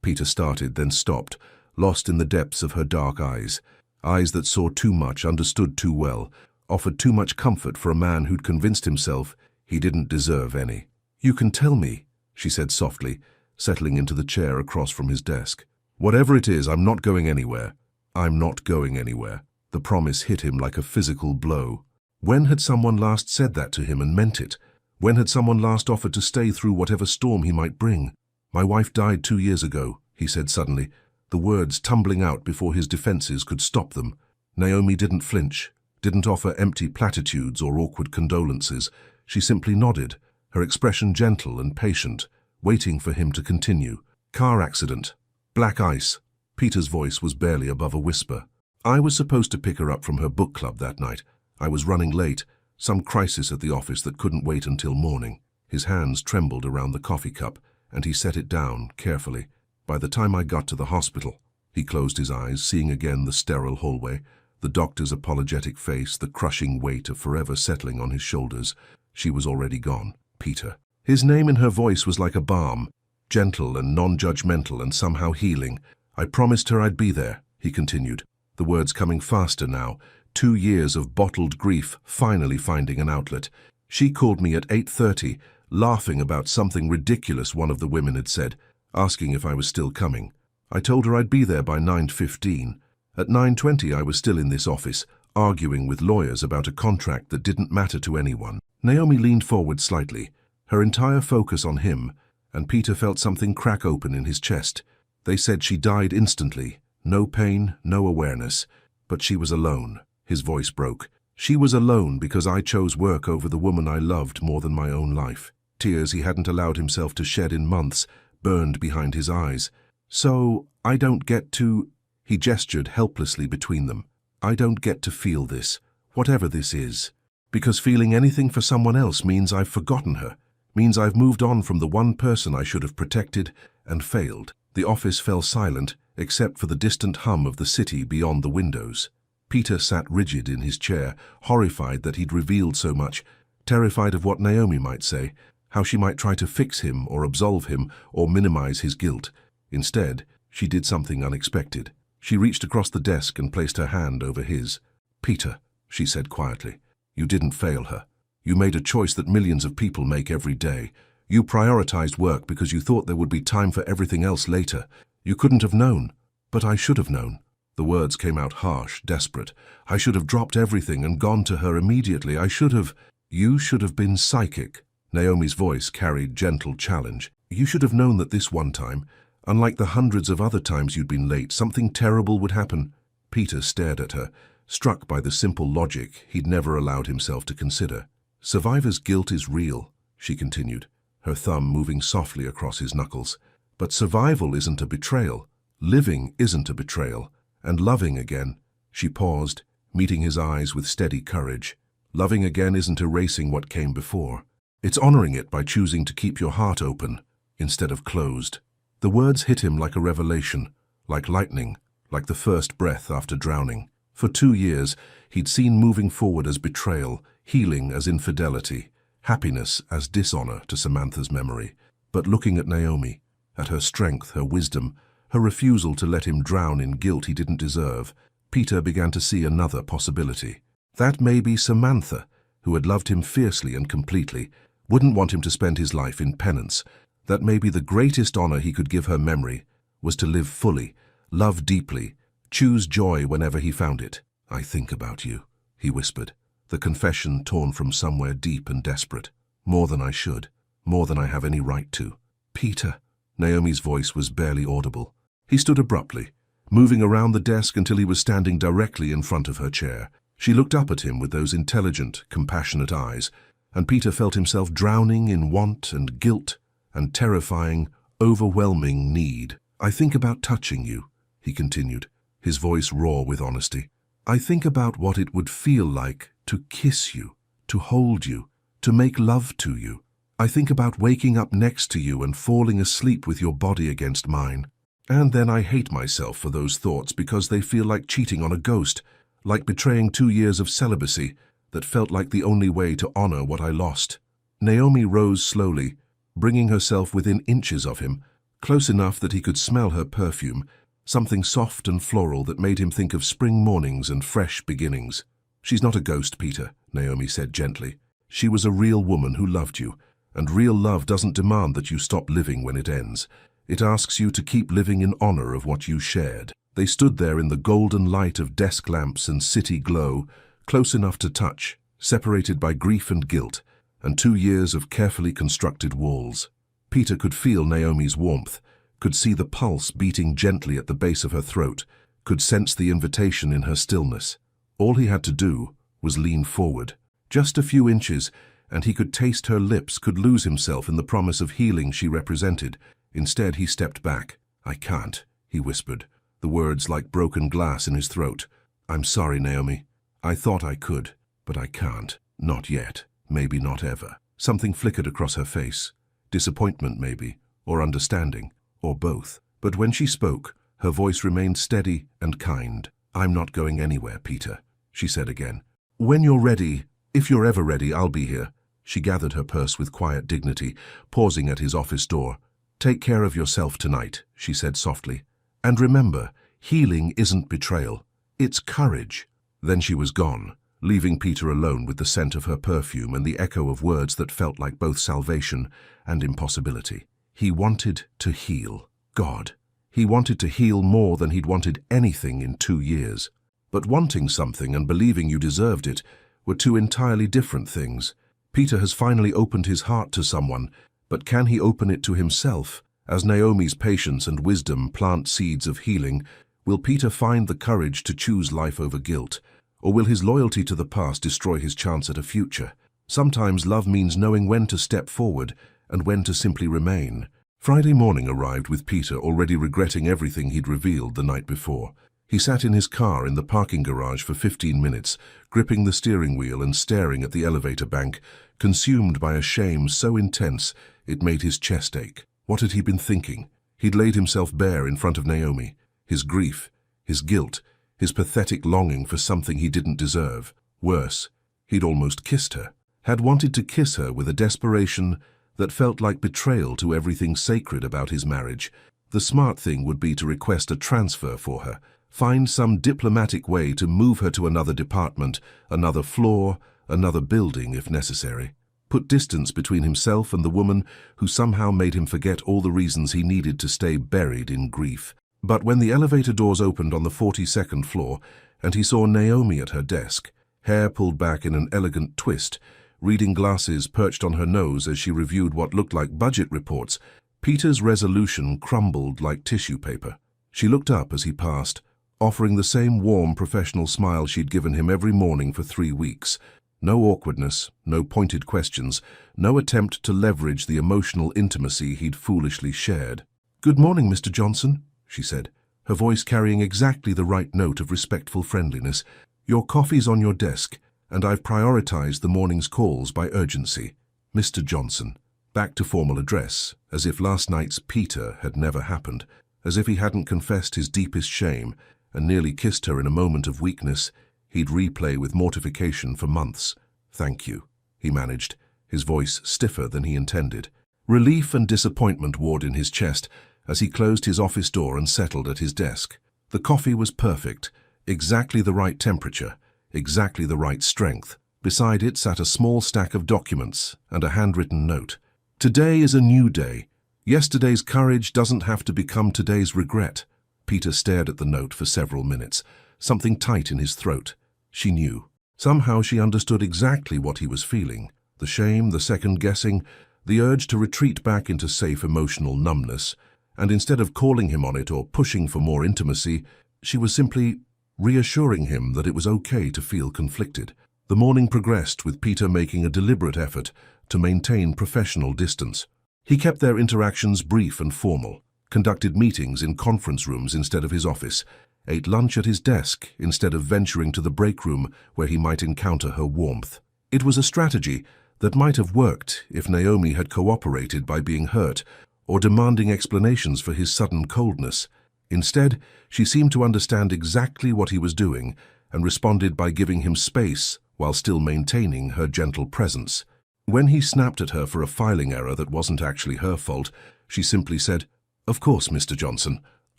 [SPEAKER 1] Peter started, then stopped, lost in the depths of her dark eyes. Eyes that saw too much, understood too well, offered too much comfort for a man who'd convinced himself he didn't deserve any. "You can tell me," she said softly, settling into the chair across from his desk. "Whatever it is, I'm not going anywhere. I'm not going anywhere." The promise hit him like a physical blow. When had someone last said that to him and meant it? When had someone last offered to stay through whatever storm he might bring? "My wife died 2 years ago," he said suddenly, the words tumbling out before his defenses could stop them. Naomi didn't flinch, didn't offer empty platitudes or awkward condolences. She simply nodded, her expression gentle and patient, waiting for him to continue. "Car accident. Black ice." Peter's voice was barely above a whisper. "I was supposed to pick her up from her book club that night. I was running late, some crisis at the office that couldn't wait until morning." His hands trembled around the coffee cup, and he set it down carefully. "By the time I got to the hospital," he closed his eyes, seeing again the sterile hallway, the doctor's apologetic face, the crushing weight of forever settling on his shoulders. She was already gone. Peter. His name in her voice was like a balm, gentle and non-judgmental and somehow healing. "I promised her I'd be there," he continued, the words coming faster now, 2 years of bottled grief finally finding an outlet. "She called me at 8:30, laughing about something ridiculous one of the women had said, asking if I was still coming. I told her I'd be there by 9:15. At 9:20 I was still in this office, arguing with lawyers about a contract that didn't matter to anyone." Naomi leaned forward slightly, her entire focus on him, and Peter felt something crack open in his chest. "They said she died instantly, no pain, no awareness, but she was alone." His voice broke. "She was alone because I chose work over the woman I loved more than my own life." Tears he hadn't allowed himself to shed in months burned behind his eyes. "So, I don't get to—" He gestured helplessly between them. "I don't get to feel this, whatever this is. Because feeling anything for someone else means I've forgotten her, means I've moved on from the one person I should have protected and failed." The office fell silent, except for the distant hum of the city beyond the windows. Peter sat rigid in his chair, horrified that he'd revealed so much, terrified of what Naomi might say, how she might try to fix him or absolve him or minimize his guilt. Instead, she did something unexpected. She reached across the desk and placed her hand over his. "Peter," she said quietly, "you didn't fail her. You made a choice that millions of people make every day. You prioritized work because you thought there would be time for everything else later. You couldn't have known, but I should have known." The words came out harsh, desperate. "I should have dropped everything and gone to her immediately. I should have—" "You should have been psychic." Naomi's voice carried gentle challenge. "You should have known that this one time, unlike the hundreds of other times you'd been late, something terrible would happen." Peter stared at her, struck by the simple logic he'd never allowed himself to consider. "Survivor's guilt is real," she continued, her thumb moving softly across his knuckles. "But survival isn't a betrayal. Living isn't a betrayal. And loving again." She paused, meeting his eyes with steady courage. "Loving again isn't erasing what came before. It's honoring it by choosing to keep your heart open instead of closed." The words hit him like a revelation, like lightning, like the first breath after drowning. For 2 years, he'd seen moving forward as betrayal, healing as infidelity, happiness as dishonor to Samantha's memory. But looking at Naomi, at her strength, her wisdom, her refusal to let him drown in guilt he didn't deserve, Peter began to see another possibility. That maybe Samantha, who had loved him fiercely and completely, wouldn't want him to spend his life in penance. That maybe the greatest honor he could give her memory was to live fully, love deeply, choose joy whenever he found it. "I think about you," he whispered, the confession torn from somewhere deep and desperate. "More than I should, more than I have any right to." "Peter," Naomi's voice was barely audible. He stood abruptly, moving around the desk until he was standing directly in front of her chair. She looked up at him with those intelligent, compassionate eyes, and Peter felt himself drowning in want and guilt and terrifying, overwhelming need. "I think about touching you," he continued, his voice raw with honesty. "I think about what it would feel like to kiss you, to hold you, to make love to you. I think about waking up next to you and falling asleep with your body against mine. And then I hate myself for those thoughts because they feel like cheating on a ghost, like betraying 2 years of celibacy that felt like the only way to honor what I lost." Naomi rose slowly, bringing herself within inches of him, close enough that he could smell her perfume, something soft and floral that made him think of spring mornings and fresh beginnings. "She's not a ghost, Peter," Naomi said gently. "She was a real woman who loved you, and real love doesn't demand that you stop living when it ends. It asks you to keep living in honor of what you shared." They stood there in the golden light of desk lamps and city glow, close enough to touch, separated by grief and guilt, and 2 years of carefully constructed walls. Peter could feel Naomi's warmth, could see the pulse beating gently at the base of her throat, could sense the invitation in her stillness. All he had to do was lean forward. Just a few inches, and he could taste her lips, could lose himself in the promise of healing she represented. Instead, he stepped back. "I can't," he whispered, the words like broken glass in his throat. "I'm sorry, Naomi. I thought I could, but I can't. Not yet. Maybe not ever." Something flickered across her face. Disappointment, maybe, or understanding, or both. But when she spoke, her voice remained steady and kind. "I'm not going anywhere, Peter," she said again. "When you're ready, if you're ever ready, I'll be here." She gathered her purse with quiet dignity, pausing at his office door. "Take care of yourself tonight," she said softly. "And remember, healing isn't betrayal. It's courage." Then she was gone, leaving Peter alone with the scent of her perfume and the echo of words that felt like both salvation and impossibility. He wanted to heal. God. He wanted to heal more than he'd wanted anything in 2 years. But wanting something and believing you deserved it were two entirely different things. Peter has finally opened his heart to someone, but can he open it to himself? As Naomi's patience and wisdom plant seeds of healing, will Peter find the courage to choose life over guilt? Or will his loyalty to the past destroy his chance at a future? Sometimes love means knowing when to step forward and when to simply remain. Friday morning arrived with Peter already regretting everything he'd revealed the night before. He sat in his car in the parking garage for 15 minutes, gripping the steering wheel and staring at the elevator bank, consumed by a shame so intense it made his chest ache. What had he been thinking? He'd laid himself bare in front of Naomi. His grief, his guilt, his pathetic longing for something he didn't deserve. Worse, he'd almost kissed her. Had wanted to kiss her with a desperation that felt like betrayal to everything sacred about his marriage. The smart thing would be to request a transfer for her, find some diplomatic way to move her to another department, another floor, another building if necessary. Put distance between himself and the woman who somehow made him forget all the reasons he needed to stay buried in grief. But when the elevator doors opened on the 42nd floor and he saw Naomi at her desk, hair pulled back in an elegant twist, reading glasses perched on her nose as she reviewed what looked like budget reports, Peter's resolution crumbled like tissue paper. She looked up as he passed, offering the same warm professional smile she'd given him every morning for 3 weeks. No awkwardness, no pointed questions, no attempt to leverage the emotional intimacy he'd foolishly shared. "Good morning, Mr. Johnson," she said, her voice carrying exactly the right note of respectful friendliness. "Your coffee's on your desk, and I've prioritized the morning's calls by urgency. Mr. Johnson." Back to formal address, as if last night's Peter had never happened, as if he hadn't confessed his deepest shame and nearly kissed her in a moment of weakness he'd replay with mortification for months. "Thank you," he managed, his voice stiffer than he intended. Relief and disappointment warred in his chest as he closed his office door and settled at his desk. The coffee was perfect, exactly the right temperature, exactly the right strength. Beside it sat a small stack of documents and a handwritten note. "Today is a new day. Yesterday's courage doesn't have to become today's regret." Peter stared at the note for several minutes, something tight in his throat. She knew. Somehow she understood exactly what he was feeling. The shame, the second-guessing, the urge to retreat back into safe emotional numbness. And instead of calling him on it or pushing for more intimacy, she was simply reassuring him that it was okay to feel conflicted. The morning progressed with Peter making a deliberate effort to maintain professional distance. He kept their interactions brief and formal, conducted meetings in conference rooms instead of his office, ate lunch at his desk instead of venturing to the break room where he might encounter her warmth. It was a strategy that might have worked if Naomi had cooperated by being hurt or demanding explanations for his sudden coldness. Instead, she seemed to understand exactly what he was doing and responded by giving him space while still maintaining her gentle presence. When he snapped at her for a filing error that wasn't actually her fault, she simply said, "Of course, Mr. Johnson,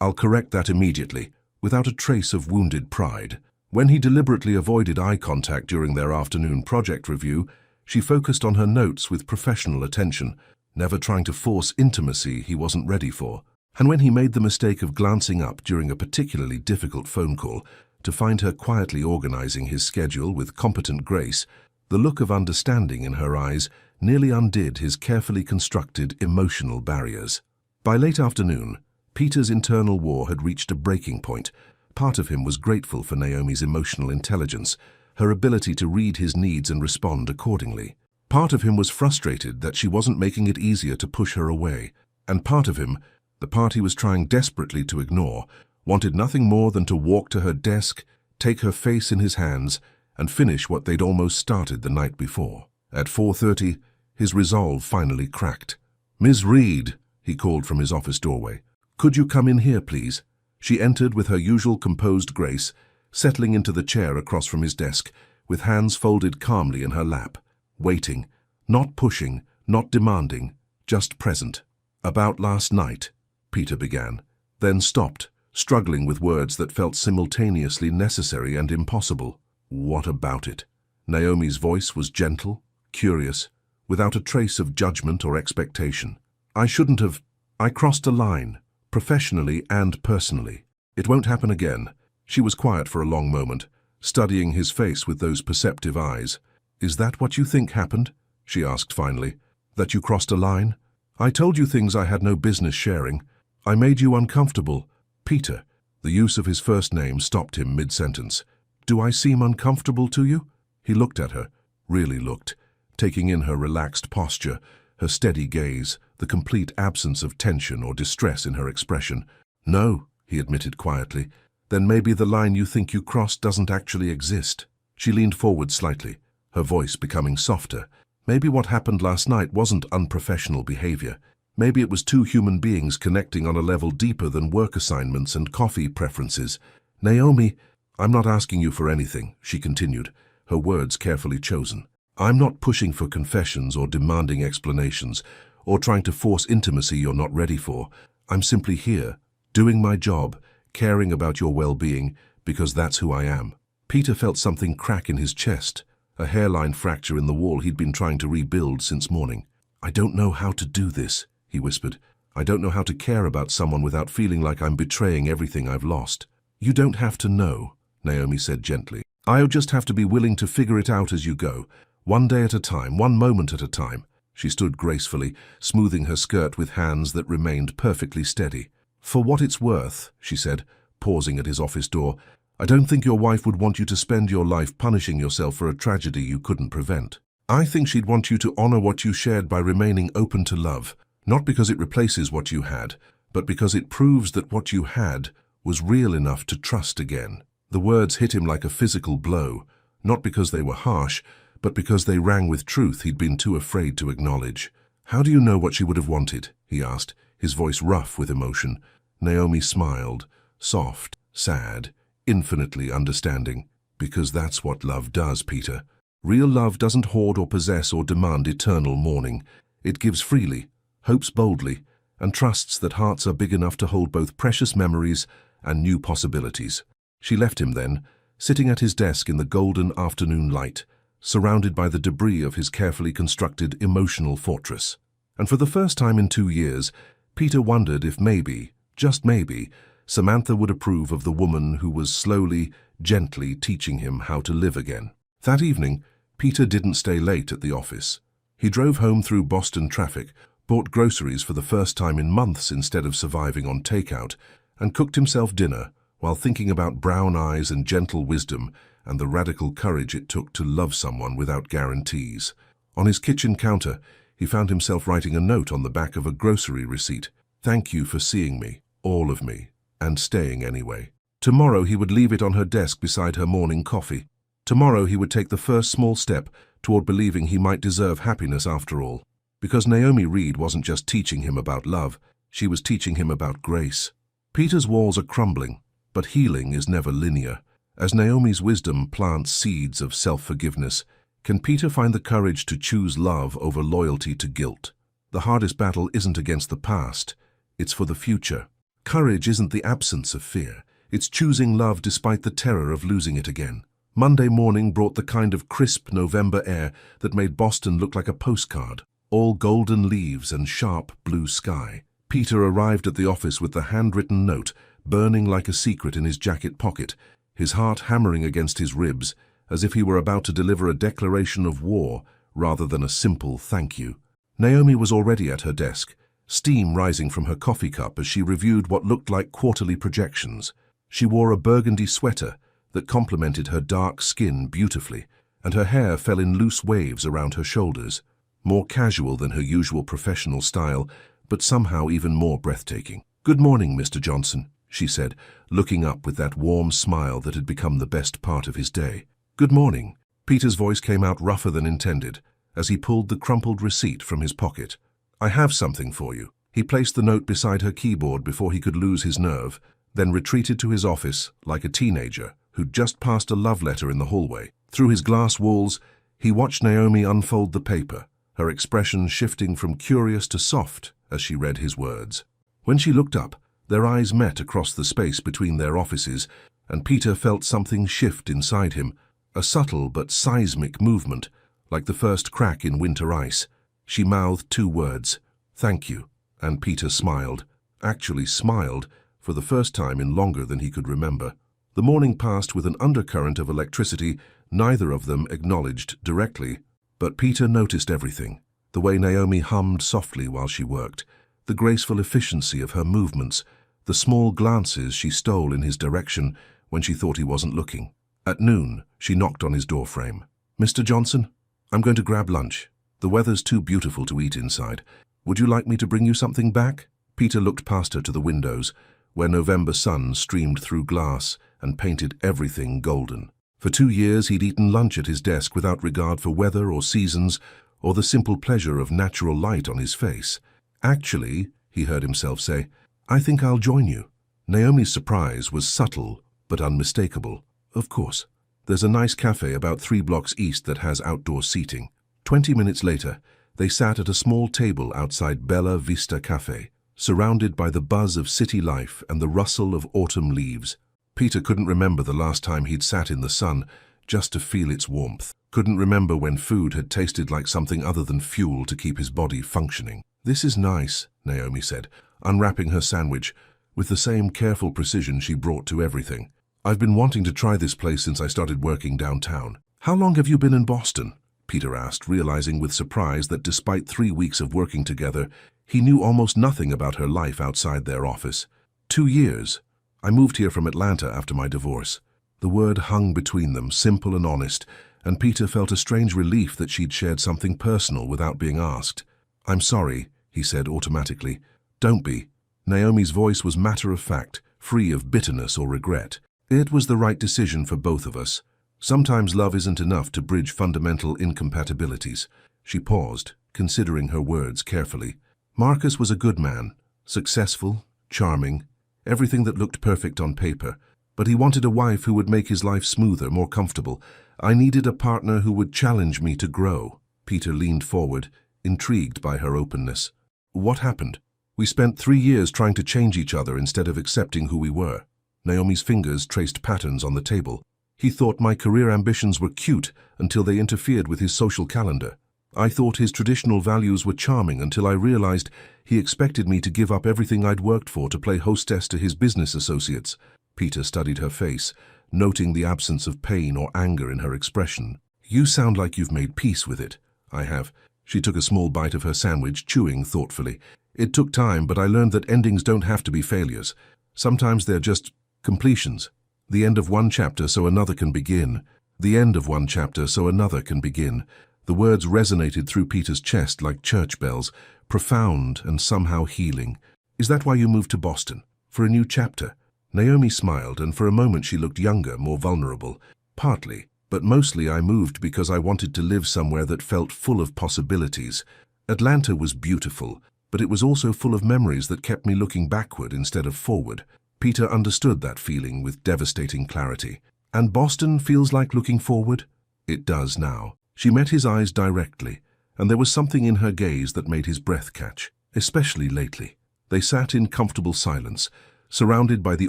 [SPEAKER 1] I'll correct that immediately," without a trace of wounded pride. When he deliberately avoided eye contact during their afternoon project review, she focused on her notes with professional attention, never trying to force intimacy he wasn't ready for. And when he made the mistake of glancing up during a particularly difficult phone call to find her quietly organizing his schedule with competent grace, the look of understanding in her eyes nearly undid his carefully constructed emotional barriers. By late afternoon, Peter's internal war had reached a breaking point. Part of him was grateful for Naomi's emotional intelligence, her ability to read his needs and respond accordingly. Part of him was frustrated that she wasn't making it easier to push her away. And part of him, the part he was trying desperately to ignore, wanted nothing more than to walk to her desk, take her face in his hands, and finish what they'd almost started the night before. At 4:30, his resolve finally cracked. "Ms. Reed," he called from his office doorway. "Could you come in here, please?" She entered with her usual composed grace, settling into the chair across from his desk, with hands folded calmly in her lap, waiting, not pushing, not demanding, just present. "About last night," Peter began, then stopped, struggling with words that felt simultaneously necessary and impossible. "What about it?" Naomi's voice was gentle, curious, without a trace of judgment or expectation. "I shouldn't have. I crossed a line, professionally and personally. It won't happen again." She was quiet for a long moment, studying his face with those perceptive eyes. "Is that what you think happened?" she asked finally. "That you crossed a line? I told you things I had no business sharing. I made you uncomfortable." Peter, the use of his first name, stopped him mid-sentence. "Do I seem uncomfortable to you?" He looked at her, really looked, taking in her relaxed posture, her steady gaze, the complete absence of tension or distress in her expression. "No," he admitted quietly. "Then maybe the line you think you crossed doesn't actually exist." She leaned forward slightly, her voice becoming softer. "Maybe what happened last night wasn't unprofessional behavior. Maybe it was two human beings connecting on a level deeper than work assignments and coffee preferences. Naomi, I'm not asking you for anything," she continued, her words carefully chosen. "I'm not pushing for confessions or demanding explanations, or trying to force intimacy you're not ready for. I'm simply here, doing my job, caring about your well-being, because that's who I am." Peter felt something crack in his chest, a hairline fracture in the wall he'd been trying to rebuild since morning. "I don't know how to do this," he whispered. "I don't know how to care about someone without feeling like I'm betraying everything I've lost." "You don't have to know," Naomi said gently. "I'll just have to be willing to figure it out as you go, one day at a time, one moment at a time." She stood gracefully, smoothing her skirt with hands that remained perfectly steady. "For what it's worth," she said, pausing at his office door, "I don't think your wife would want you to spend your life punishing yourself for a tragedy you couldn't prevent. I think she'd want you to honor what you shared by remaining open to love, not because it replaces what you had, but because it proves that what you had was real enough to trust again." The words hit him like a physical blow, not because they were harsh, but because they rang with truth he'd been too afraid to acknowledge. "How do you know what she would have wanted?" he asked, his voice rough with emotion. Naomi smiled, soft, sad, infinitely understanding. "Because that's what love does, Peter. Real love doesn't hoard or possess or demand eternal mourning. It gives freely, hopes boldly, and trusts that hearts are big enough to hold both precious memories and new possibilities." She left him then, sitting at his desk in the golden afternoon light, surrounded by the debris of his carefully constructed emotional fortress. And for the first time in 2 years, Peter wondered if maybe, just maybe, Samantha would approve of the woman who was slowly, gently teaching him how to live again. That evening, Peter didn't stay late at the office. He drove home through Boston traffic, bought groceries for the first time in months instead of surviving on takeout, and cooked himself dinner while thinking about brown eyes and gentle wisdom and the radical courage it took to love someone without guarantees. On his kitchen counter, he found himself writing a note on the back of a grocery receipt. "Thank you for seeing me, all of me, and staying anyway." Tomorrow he would leave it on her desk beside her morning coffee. Tomorrow he would take the first small step toward believing he might deserve happiness after all. Because Naomi Reed wasn't just teaching him about love, she was teaching him about grace. Peter's walls are crumbling, but healing is never linear. As Naomi's wisdom plants seeds of self-forgiveness, can Peter find the courage to choose love over loyalty to guilt? The hardest battle isn't against the past, it's for the future. Courage isn't the absence of fear, It's choosing love despite the terror of losing it again. Monday morning brought the kind of crisp November air that made Boston look like a postcard, all golden leaves and sharp blue sky. Peter arrived at the office with the handwritten note burning like a secret in his jacket pocket, his heart hammering against his ribs, as if he were about to deliver a declaration of war rather than a simple thank you. Naomi was already at her desk, steam rising from her coffee cup as she reviewed what looked like quarterly projections. She wore a burgundy sweater that complemented her dark skin beautifully, and her hair fell in loose waves around her shoulders, more casual than her usual professional style, but somehow even more breathtaking. "Good morning, Mr. Johnson," she said, looking up with that warm smile that had become the best part of his day. "Good morning." Peter's voice came out rougher than intended as he pulled the crumpled receipt from his pocket. "I have something for you." He placed the note beside her keyboard before he could lose his nerve, then retreated to his office like a teenager who'd just passed a love letter in the hallway. Through his glass walls, he watched Naomi unfold the paper, her expression shifting from curious to soft as she read his words. When she looked up, their eyes met across the space between their offices, and Peter felt something shift inside him, a subtle but seismic movement, like the first crack in winter ice. She mouthed two words, "Thank you," and Peter smiled, actually smiled, for the first time in longer than he could remember. The morning passed with an undercurrent of electricity neither of them acknowledged directly, but Peter noticed everything. The way Naomi hummed softly while she worked, the graceful efficiency of her movements, the small glances she stole in his direction when she thought he wasn't looking. At noon, she knocked on his doorframe. "Mr. Johnson, I'm going to grab lunch. The weather's too beautiful to eat inside. Would you like me to bring you something back?" Peter looked past her to the windows, where November sun streamed through glass and painted everything golden. For 2 years he'd eaten lunch at his desk without regard for weather or seasons, or the simple pleasure of natural light on his face. "Actually," he heard himself say, "I think I'll join you." Naomi's surprise was subtle but unmistakable. "Of course. There's a nice cafe about 3 blocks east that has outdoor seating." 20 minutes later, they sat at a small table outside Bella Vista Cafe, surrounded by the buzz of city life and the rustle of autumn leaves. Peter couldn't remember the last time he'd sat in the sun just to feel its warmth. Couldn't remember when food had tasted like something other than fuel to keep his body functioning. "This is nice," Naomi said, unwrapping her sandwich with the same careful precision she brought to everything. "I've been wanting to try this place since I started working downtown." "How long have you been in Boston?" Peter asked, realizing with surprise that despite 3 weeks of working together, he knew almost nothing about her life outside their office. 2 years. I moved here from Atlanta after my divorce." The word hung between them, simple and honest, and Peter felt a strange relief that she'd shared something personal without being asked. "I'm sorry," he said automatically. "Don't be." Naomi's voice was matter-of-fact, free of bitterness or regret. "It was the right decision for both of us. Sometimes love isn't enough to bridge fundamental incompatibilities." She paused, considering her words carefully. "Marcus was a good man, successful, charming, everything that looked perfect on paper, but he wanted a wife who would make his life smoother, more comfortable. I needed a partner who would challenge me to grow." Peter leaned forward, intrigued by her openness. "What happened?" "We spent 3 years trying to change each other instead of accepting who we were." Naomi's fingers traced patterns on the table. "He thought my career ambitions were cute until they interfered with his social calendar. I thought his traditional values were charming until I realized he expected me to give up everything I'd worked for to play hostess to his business associates." Peter studied her face, noting the absence of pain or anger in her expression. "You sound like you've made peace with it." "I have." She took a small bite of her sandwich, chewing thoughtfully. "It took time, but I learned that endings don't have to be failures. Sometimes they're just completions. The end of one chapter so another can begin. The end of one chapter so another can begin." The words resonated through Peter's chest like church bells, profound and somehow healing. "Is that why you moved to Boston? For a new chapter?" Naomi smiled, and for a moment she looked younger, more vulnerable. "Partly, but mostly I moved because I wanted to live somewhere that felt full of possibilities. Atlanta was beautiful, but it was also full of memories that kept me looking backward instead of forward." Peter understood that feeling with devastating clarity. "And Boston feels like looking forward?" "It does now." She met his eyes directly, and there was something in her gaze that made his breath catch, especially lately. They sat in comfortable silence, surrounded by the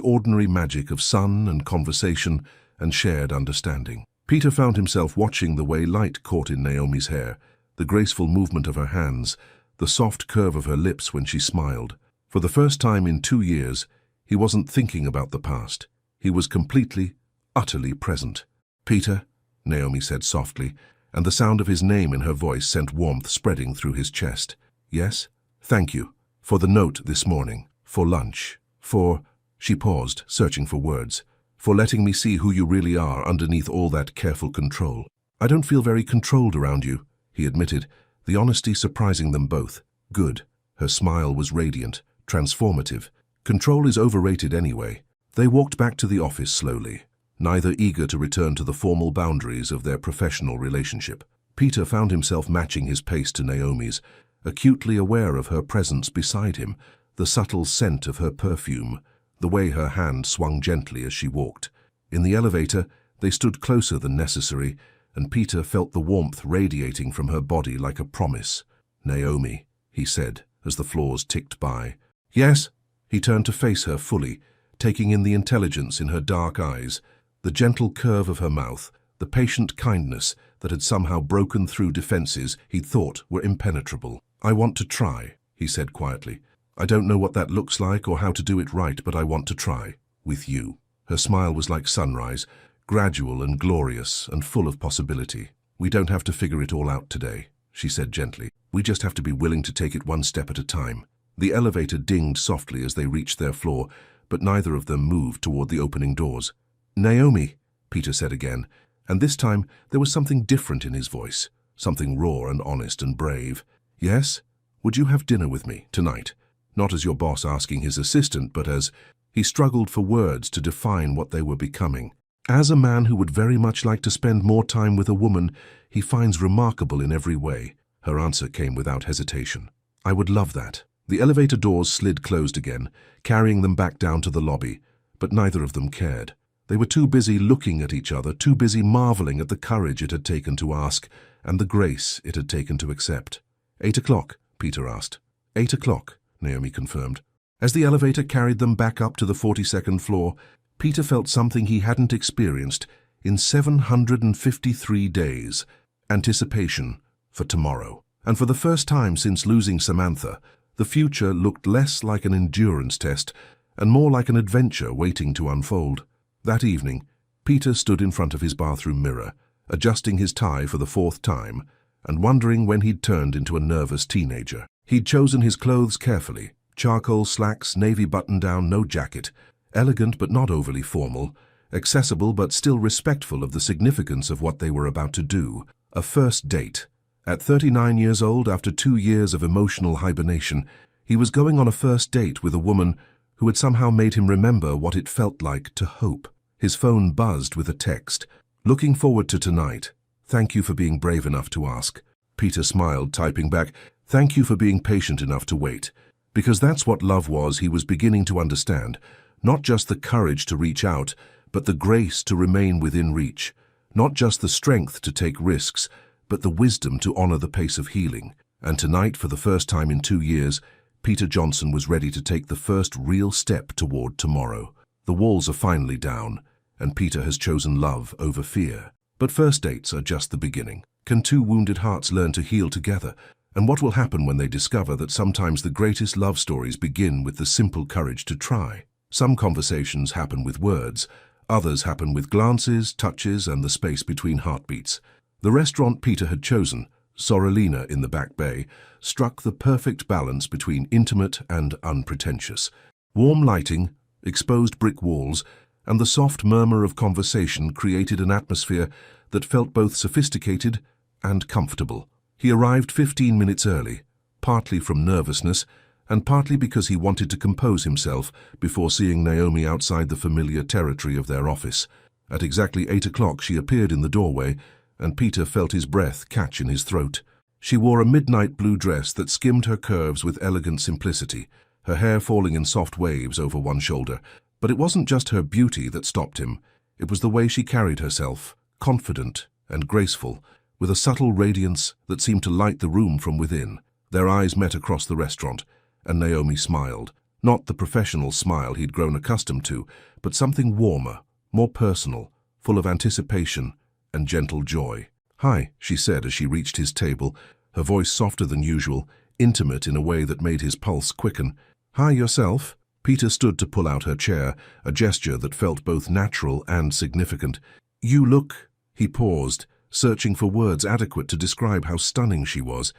[SPEAKER 1] ordinary magic of sun and conversation and shared understanding. Peter found himself watching the way light caught in Naomi's hair, the graceful movement of her hands, the soft curve of her lips when she smiled. For the first time in 2 years, he wasn't thinking about the past. He was completely, utterly present. "Peter," Naomi said softly, and the sound of his name in her voice sent warmth spreading through his chest. "Yes? Thank you. For the note this morning. For lunch. For—" she paused, searching for words. "For letting me see who you really are underneath all that careful control. I don't feel very controlled around you," he admitted, the honesty surprising them both. "Good." Her smile was radiant, transformative. "Control is overrated anyway." They walked back to the office slowly, neither eager to return to the formal boundaries of their professional relationship. Peter found himself matching his pace to Naomi's, acutely aware of her presence beside him, the subtle scent of her perfume, the way her hand swung gently as she walked. In the elevator, they stood closer than necessary, and Peter felt the warmth radiating from her body like a promise. "Naomi," he said, as the floors ticked by. "Yes?" He turned to face her fully, taking in the intelligence in her dark eyes, the gentle curve of her mouth, the patient kindness that had somehow broken through defenses he'd thought were impenetrable. "I want to try," he said quietly. "I don't know what that looks like or how to do it right, but I want to try. With you." Her smile was like sunrise, gradual and glorious and full of possibility. "We don't have to figure it all out today," she said gently. "We just have to be willing to take it one step at a time." The elevator dinged softly as they reached their floor, but neither of them moved toward the opening doors. "Naomi," Peter said again, and this time there was something different in his voice, something raw and honest and brave. "Yes? Would you have dinner with me tonight? Not as your boss asking his assistant, but as—" he struggled for words to define what they were becoming. "As a man who would very much like to spend more time with a woman he finds remarkable in every way." Her answer came without hesitation. "I would love that." The elevator doors slid closed again, carrying them back down to the lobby, but neither of them cared. They were too busy looking at each other, too busy marveling at the courage it had taken to ask and the grace it had taken to accept. 8 o'clock, Peter asked. 8 o'clock, Naomi confirmed. As the elevator carried them back up to the 42nd floor, Peter felt something he hadn't experienced in 753 days. Anticipation for tomorrow. And for the first time since losing Samantha, the future looked less like an endurance test and more like an adventure waiting to unfold. That evening, Peter stood in front of his bathroom mirror, adjusting his tie for the 4th time and wondering when he'd turned into a nervous teenager. He'd chosen his clothes carefully, charcoal slacks, navy button-down, no jacket, elegant but not overly formal, accessible but still respectful of the significance of what they were about to do, a first date. At 39 years old, after 2 years of emotional hibernation, he was going on a first date with a woman who had somehow made him remember what it felt like to hope. His phone buzzed with a text. "Looking forward to tonight. Thank you for being brave enough to ask." Peter smiled, typing back, "Thank you for being patient enough to wait." Because that's what love was, he was beginning to understand. Not just the courage to reach out, but the grace to remain within reach. Not just the strength to take risks, but the wisdom to honor the pace of healing. And tonight, for the first time in 2 years, Peter Johnson was ready to take the first real step toward tomorrow. The walls are finally down, and Peter has chosen love over fear. But first dates are just the beginning. Can 2 wounded hearts learn to heal together? And what will happen when they discover that sometimes the greatest love stories begin with the simple courage to try? Some conversations happen with words, others happen with glances, touches, and the space between heartbeats. The restaurant Peter had chosen, Sorrelina in the Back Bay, struck the perfect balance between intimate and unpretentious. Warm lighting, exposed brick walls, and the soft murmur of conversation created an atmosphere that felt both sophisticated and comfortable. He arrived 15 minutes early, partly from nervousness and partly because he wanted to compose himself before seeing Naomi outside the familiar territory of their office. At exactly 8 o'clock she appeared in the doorway, and Peter felt his breath catch in his throat. She wore a midnight blue dress that skimmed her curves with elegant simplicity, her hair falling in soft waves over one shoulder. But it wasn't just her beauty that stopped him. It was the way she carried herself, confident and graceful, with a subtle radiance that seemed to light the room from within. Their eyes met across the restaurant, and Naomi smiled, Not the professional smile he'd grown accustomed to, but something warmer, more personal, full of anticipation and gentle joy. "Hi," she said as she reached his table, her voice softer than usual, intimate in a way that made his pulse quicken. "Hi, yourself?" Peter stood to pull out her chair, a gesture that felt both natural and significant. "You look—" He paused, searching for words adequate to describe how stunning she was.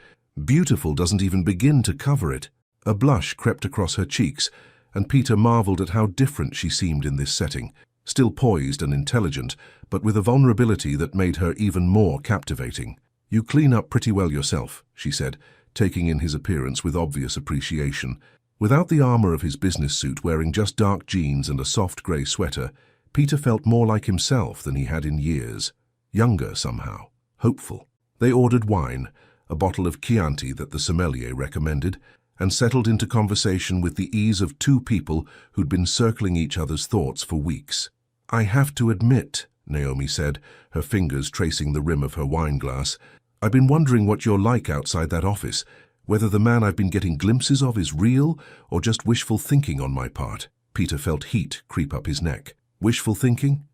[SPEAKER 1] Beautiful doesn't even begin to cover it. A blush crept across her cheeks, and Peter marveled at how different she seemed in this setting, still poised and intelligent, but with a vulnerability that made her even more captivating. "You clean up pretty well yourself," she said, taking in his appearance with obvious appreciation. Without the armor of his business suit, wearing just dark jeans and a soft grey sweater, Peter felt more like himself than he had in years. Younger somehow, hopeful. They ordered wine, a bottle of Chianti that the sommelier recommended, and settled into conversation with the ease of two people who'd been circling each other's thoughts for weeks. "I have to admit," Naomi said, her fingers tracing the rim of her wine glass, "I've been wondering what you're like outside that office, whether the man I've been getting glimpses of is real or just wishful thinking on my part." Peter felt heat creep up his neck. "Wishful thinking?"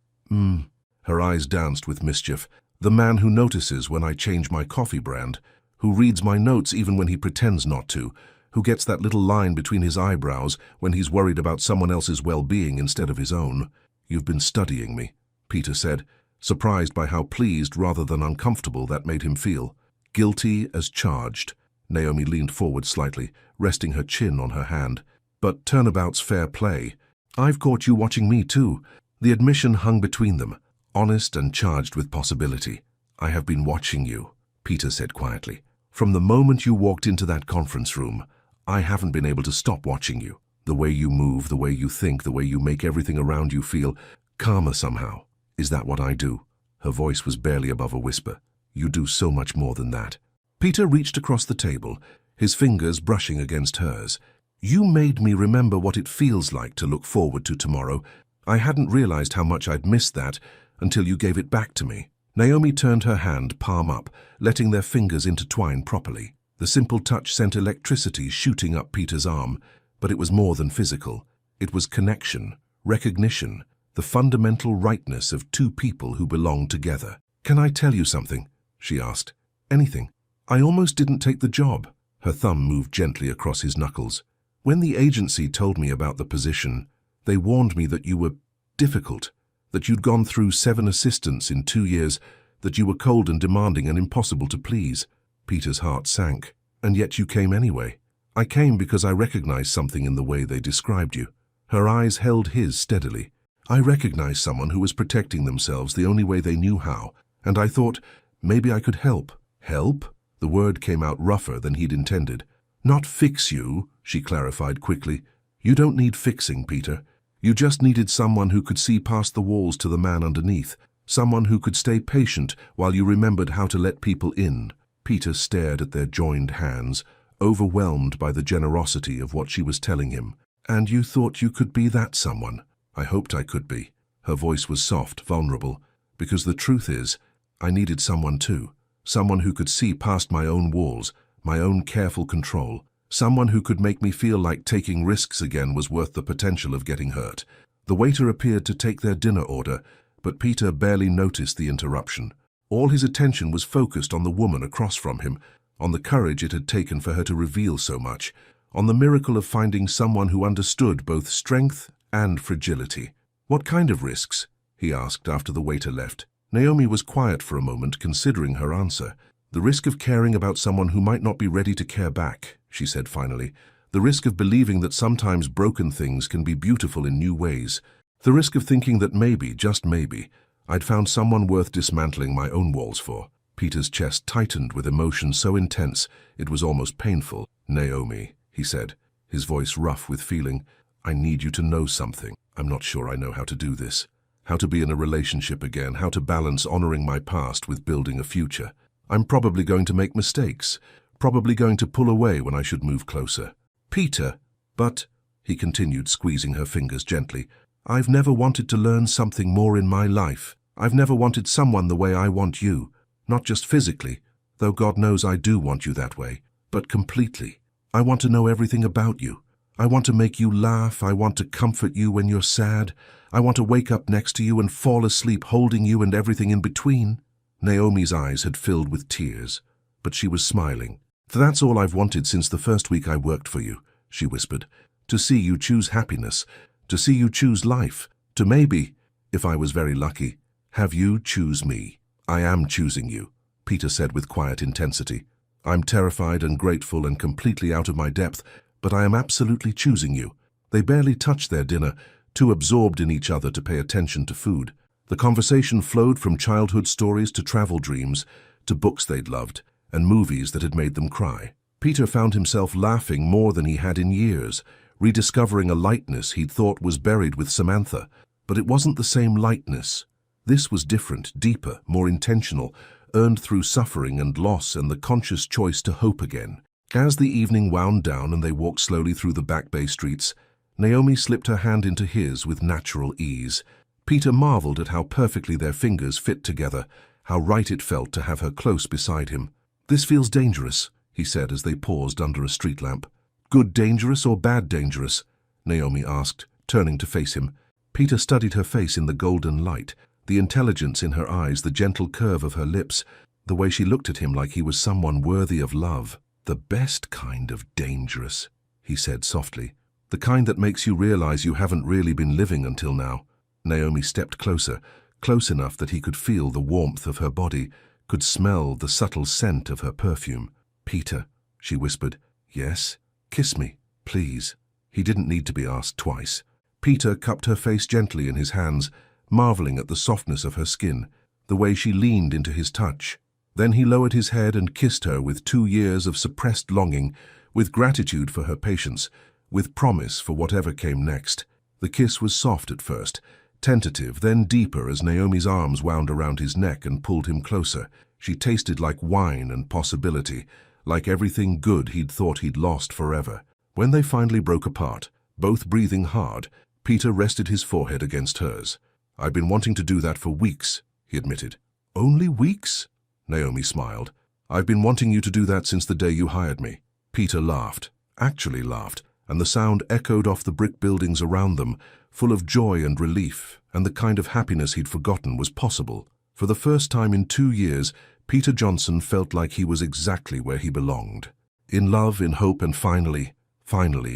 [SPEAKER 1] Her eyes danced with mischief. "The man who notices when I change my coffee brand, who reads my notes even when he pretends not to, who gets that little line between his eyebrows when he's worried about someone else's well-being instead of his own." "You've been studying me," Peter said, surprised by how pleased rather than uncomfortable that made him feel. "Guilty as charged." Naomi leaned forward slightly, resting her chin on her hand. "But turnabout's fair play. I've caught you watching me too." The admission hung between them, honest and charged with possibility. "I have been watching you," Peter said quietly. "From the moment you walked into that conference room, I haven't been able to stop watching you. The way you move, the way you think, the way you make everything around you feel calmer somehow. Is that what I do?" Her voice was barely above a whisper. "You do so much more than that." Peter reached across the table, his fingers brushing against hers. "You made me remember what it feels like to look forward to tomorrow. I hadn't realized how much I'd missed that until you gave it back to me." Naomi turned her hand palm up, letting their fingers intertwine properly. The simple touch sent electricity shooting up Peter's arm, but it was more than physical. It was connection, recognition, the fundamental rightness of two people who belong together. "Can I tell you something?" she asked. "Anything. I almost didn't take the job." Her thumb moved gently across his knuckles. "When the agency told me about the position, they warned me that you were difficult, that you'd gone through 7 assistants in 2 years, that you were cold and demanding and impossible to please." Peter's heart sank. "And yet you came anyway." "I came because I recognized something in the way they described you." Her eyes held his steadily. "I recognized someone who was protecting themselves the only way they knew how, and I thought, maybe I could help." "Help?" The word came out rougher than he'd intended. "Not fix you," she clarified quickly. "You don't need fixing, Peter. You just needed someone who could see past the walls to the man underneath, someone who could stay patient while you remembered how to let people in." Peter stared at their joined hands, overwhelmed by the generosity of what she was telling him. "And you thought you could be that someone?" "I hoped I could be." Her voice was soft, vulnerable. "Because the truth is, I needed someone too. Someone who could see past my own walls, my own careful control. Someone who could make me feel like taking risks again was worth the potential of getting hurt." The waiter appeared to take their dinner order, but Peter barely noticed the interruption. All his attention was focused on the woman across from him, on the courage it had taken for her to reveal so much, on the miracle of finding someone who understood both strength and fragility. "What kind of risks?" he asked after the waiter left. Naomi was quiet for a moment, considering her answer. "The risk of caring about someone who might not be ready to care back," she said finally. "The risk of believing that sometimes broken things can be beautiful in new ways. The risk of thinking that maybe, just maybe, I'd found someone worth dismantling my own walls for." Peter's chest tightened with emotion so intense it was almost painful. "Naomi," he said, his voice rough with feeling, "I need you to know something. I'm not sure I know how to do this. How to be in a relationship again, how to balance honoring my past with building a future. I'm probably going to make mistakes, probably going to pull away when I should move closer." "Peter, but," he continued, squeezing her fingers gently, "I've never wanted to learn something more in my life. I've never wanted someone the way I want you. Not just physically, though God knows I do want you that way, but completely. I want to know everything about you. I want to make you laugh. I want to comfort you when you're sad. I want to wake up next to you and fall asleep holding you and everything in between." Naomi's eyes had filled with tears, but she was smiling. "That's all I've wanted since the first week I worked for you," she whispered. "To see you choose happiness, to see you choose life, to maybe, if I was very lucky, have you choose me." "I am choosing you," Peter said with quiet intensity. "I'm terrified and grateful and completely out of my depth, but I am absolutely choosing you." They barely touched their dinner, too absorbed in each other to pay attention to food. The conversation flowed from childhood stories to travel dreams, to books they'd loved, and movies that had made them cry. Peter found himself laughing more than he had in years, rediscovering a lightness he'd thought was buried with Samantha. But it wasn't the same lightness. This was different, deeper, more intentional, earned through suffering and loss and the conscious choice to hope again. As the evening wound down and they walked slowly through the Back Bay streets, Naomi slipped her hand into his with natural ease. Peter marveled at how perfectly their fingers fit together, how right it felt to have her close beside him. "This feels dangerous," he said as they paused under a street lamp. "Good dangerous or bad dangerous?" Naomi asked, turning to face him. Peter studied her face in the golden light, the intelligence in her eyes, the gentle curve of her lips, the way she looked at him like he was someone worthy of love. "The best kind of dangerous," he said softly. "The kind that makes you realize you haven't really been living until now." Naomi stepped closer, close enough that he could feel the warmth of her body, could smell the subtle scent of her perfume. "Peter," she whispered. "Yes? Kiss me, please." He didn't need to be asked twice. Peter cupped her face gently in his hands, marveling at the softness of her skin, the way she leaned into his touch. Then he lowered his head and kissed her with 2 years of suppressed longing, with gratitude for her patience, with promise for whatever came next. The kiss was soft at first, tentative, then deeper as Naomi's arms wound around his neck and pulled him closer. She tasted like wine and possibility, like everything good he'd thought he'd lost forever. When they finally broke apart, both breathing hard, Peter rested his forehead against hers. "I've been wanting to do that for weeks," he admitted. "Only weeks?" Naomi smiled. "I've been wanting you to do that since the day you hired me." Peter laughed, actually laughed, and the sound echoed off the brick buildings around them, full of joy and relief, and the kind of happiness he'd forgotten was possible. For the first time in 2 years, Peter Johnson felt like he was exactly where he belonged. In love, in hope, and finally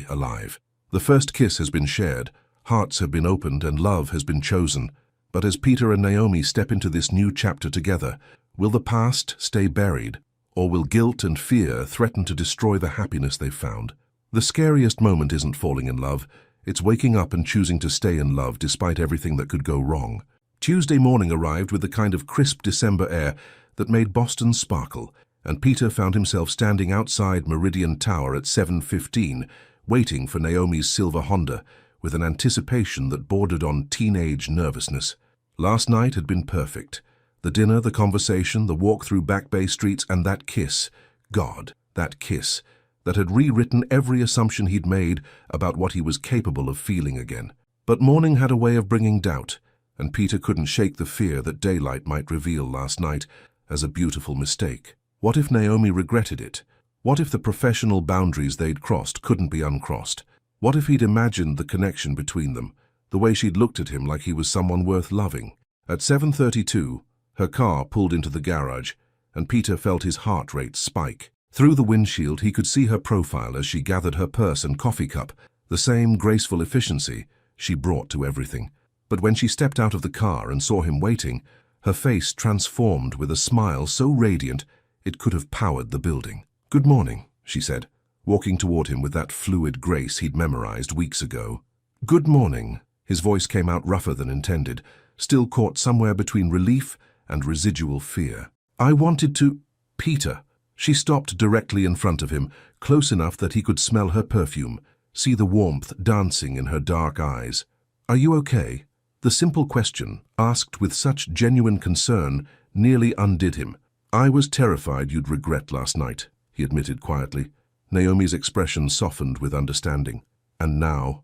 [SPEAKER 1] alive. The first kiss has been shared, hearts have been opened, and love has been chosen. But as Peter and Naomi step into this new chapter together, will the past stay buried, or will guilt and fear threaten to destroy the happiness they've found? The scariest moment isn't falling in love, it's waking up and choosing to stay in love despite everything that could go wrong. Tuesday morning arrived with the kind of crisp December air that made Boston sparkle, and Peter found himself standing outside Meridian Tower at 7:15, waiting for Naomi's silver Honda, with an anticipation that bordered on teenage nervousness. Last night had been perfect. The dinner, the conversation, the walk through Back Bay streets, and that kiss. God, that kiss, that had rewritten every assumption he'd made about what he was capable of feeling again. But morning had a way of bringing doubt, and Peter couldn't shake the fear that daylight might reveal last night as a beautiful mistake. What if Naomi regretted it? What if the professional boundaries they'd crossed couldn't be uncrossed? What if he'd imagined the connection between them, the way she'd looked at him like he was someone worth loving? At 7:32, her car pulled into the garage, and Peter felt his heart rate spike. Through the windshield, he could see her profile as she gathered her purse and coffee cup, the same graceful efficiency she brought to everything. But when she stepped out of the car and saw him waiting, her face transformed with a smile so radiant it could have powered the building. "Good morning," she said, walking toward him with that fluid grace he'd memorized weeks ago. "Good morning." His voice came out rougher than intended, still caught somewhere between relief and residual fear. "I wanted to—" "Peter." She stopped directly in front of him, close enough that he could smell her perfume, see the warmth dancing in her dark eyes. "Are you okay?" The simple question, asked with such genuine concern, nearly undid him. "I was terrified you'd regret last night," he admitted quietly. Naomi's expression softened with understanding. "And now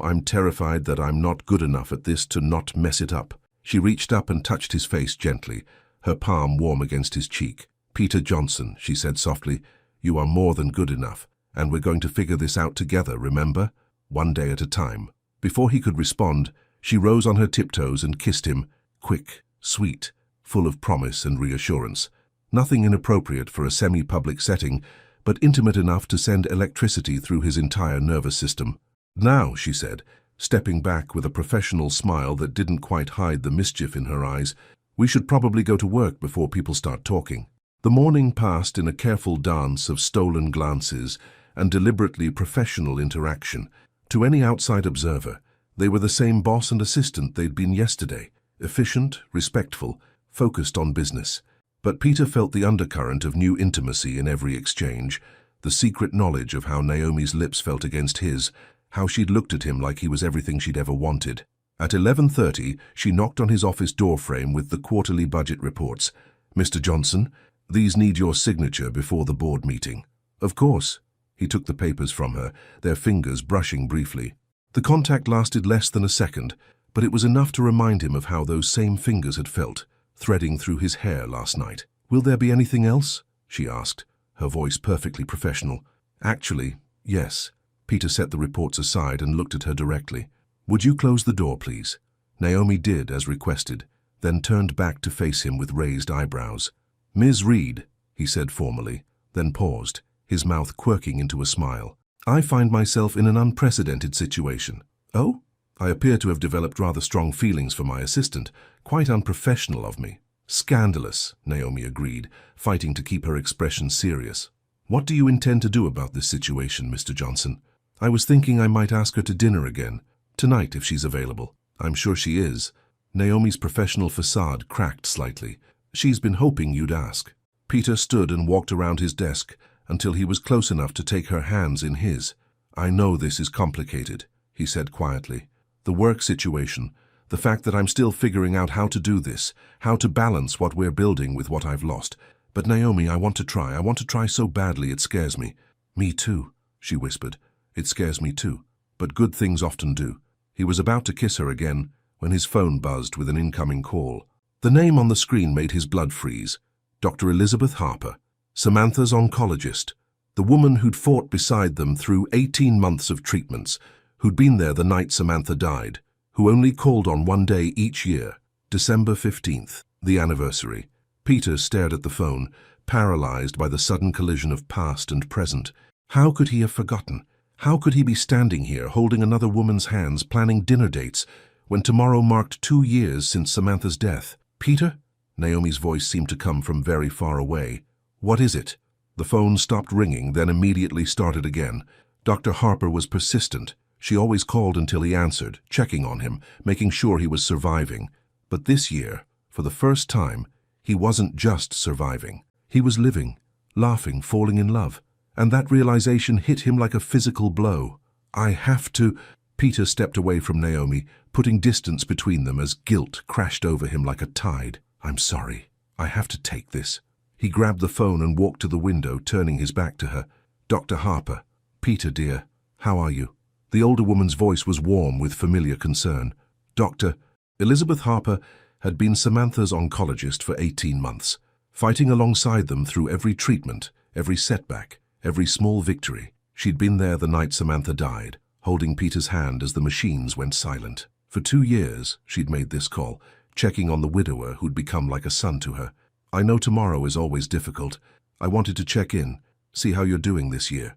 [SPEAKER 1] I'm terrified that I'm not good enough at this to not mess it up." She reached up and touched his face gently, her palm warm against his cheek. "Peter Johnson," she said softly, "you are more than good enough. And we're going to figure this out together, remember? One day at a time. Before he could respond, she rose on her tiptoes and kissed him, quick, sweet, full of promise and reassurance. Nothing inappropriate for a semi-public setting, but intimate enough to send electricity through his entire nervous system. Now, she said, stepping back with a professional smile that didn't quite hide the mischief in her eyes, we should probably go to work before people start talking. The morning passed in a careful dance of stolen glances and deliberately professional interaction. To any outside observer, they were the same boss and assistant they'd been yesterday, efficient, respectful, focused on business. But Peter felt the undercurrent of new intimacy in every exchange, the secret knowledge of how Naomi's lips felt against his, how she'd looked at him like he was everything she'd ever wanted. At 11:30, she knocked on his office doorframe with the quarterly budget reports. "Mr. Johnson, these need your signature before the board meeting." "Of course." He took the papers from her, their fingers brushing briefly. The contact lasted less than a second, but it was enough to remind him of how those same fingers had felt, threading through his hair last night. "Will there be anything else?" she asked, her voice perfectly professional. "Actually, yes." Peter set the reports aside and looked at her directly. "Would you close the door, please?" Naomi did as requested, then turned back to face him with raised eyebrows. "Ms. Reed," he said formally, then paused, his mouth quirking into a smile. "I find myself in an unprecedented situation." "Oh?" "I appear to have developed rather strong feelings for my assistant. Quite unprofessional of me." "Scandalous," Naomi agreed, fighting to keep her expression serious. "What do you intend to do about this situation, Mr. Johnson?" "I was thinking I might ask her to dinner again. Tonight, if she's available." "I'm sure she is." Naomi's professional facade cracked slightly. "She's been hoping you'd ask." Peter stood and walked around his desk until he was close enough to take her hands in his. "I know this is complicated," he said quietly. "The work situation, the fact that I'm still figuring out how to do this, how to balance what we're building with what I've lost. But Naomi, I want to try so badly it scares me." "Me too," she whispered. "It scares me too, but good things often do." He was about to kiss her again when his phone buzzed with an incoming call. The name on the screen made his blood freeze. Dr. Elizabeth Harper, Samantha's oncologist, the woman who'd fought beside them through 18 months of treatments, who'd been there the night Samantha died, who only called on one day each year, December 15th, the anniversary. Peter stared at the phone, paralyzed by the sudden collision of past and present. How could he have forgotten? How could he be standing here, holding another woman's hands, planning dinner dates, when tomorrow marked 2 years since Samantha's death? "Peter?" Naomi's voice seemed to come from very far away. "What is it?" The phone stopped ringing, then immediately started again. Dr. Harper was persistent. She always called until he answered, checking on him, making sure he was surviving. But this year, for the first time, he wasn't just surviving. He was living, laughing, falling in love. And that realization hit him like a physical blow. "I have to—" Peter stepped away from Naomi, putting distance between them as guilt crashed over him like a tide. "I'm sorry. I have to take this." He grabbed the phone and walked to the window, turning his back to her. "Dr. Harper." "Peter, dear, how are you?" The older woman's voice was warm with familiar concern. "Dr." Elizabeth Harper had been Samantha's oncologist for 18 months, fighting alongside them through every treatment, every setback, every small victory. She'd been there the night Samantha died, holding Peter's hand as the machines went silent. For 2 years, she'd made this call, checking on the widower who'd become like a son to her. "I know tomorrow is always difficult. I wanted to check in, see how you're doing this year."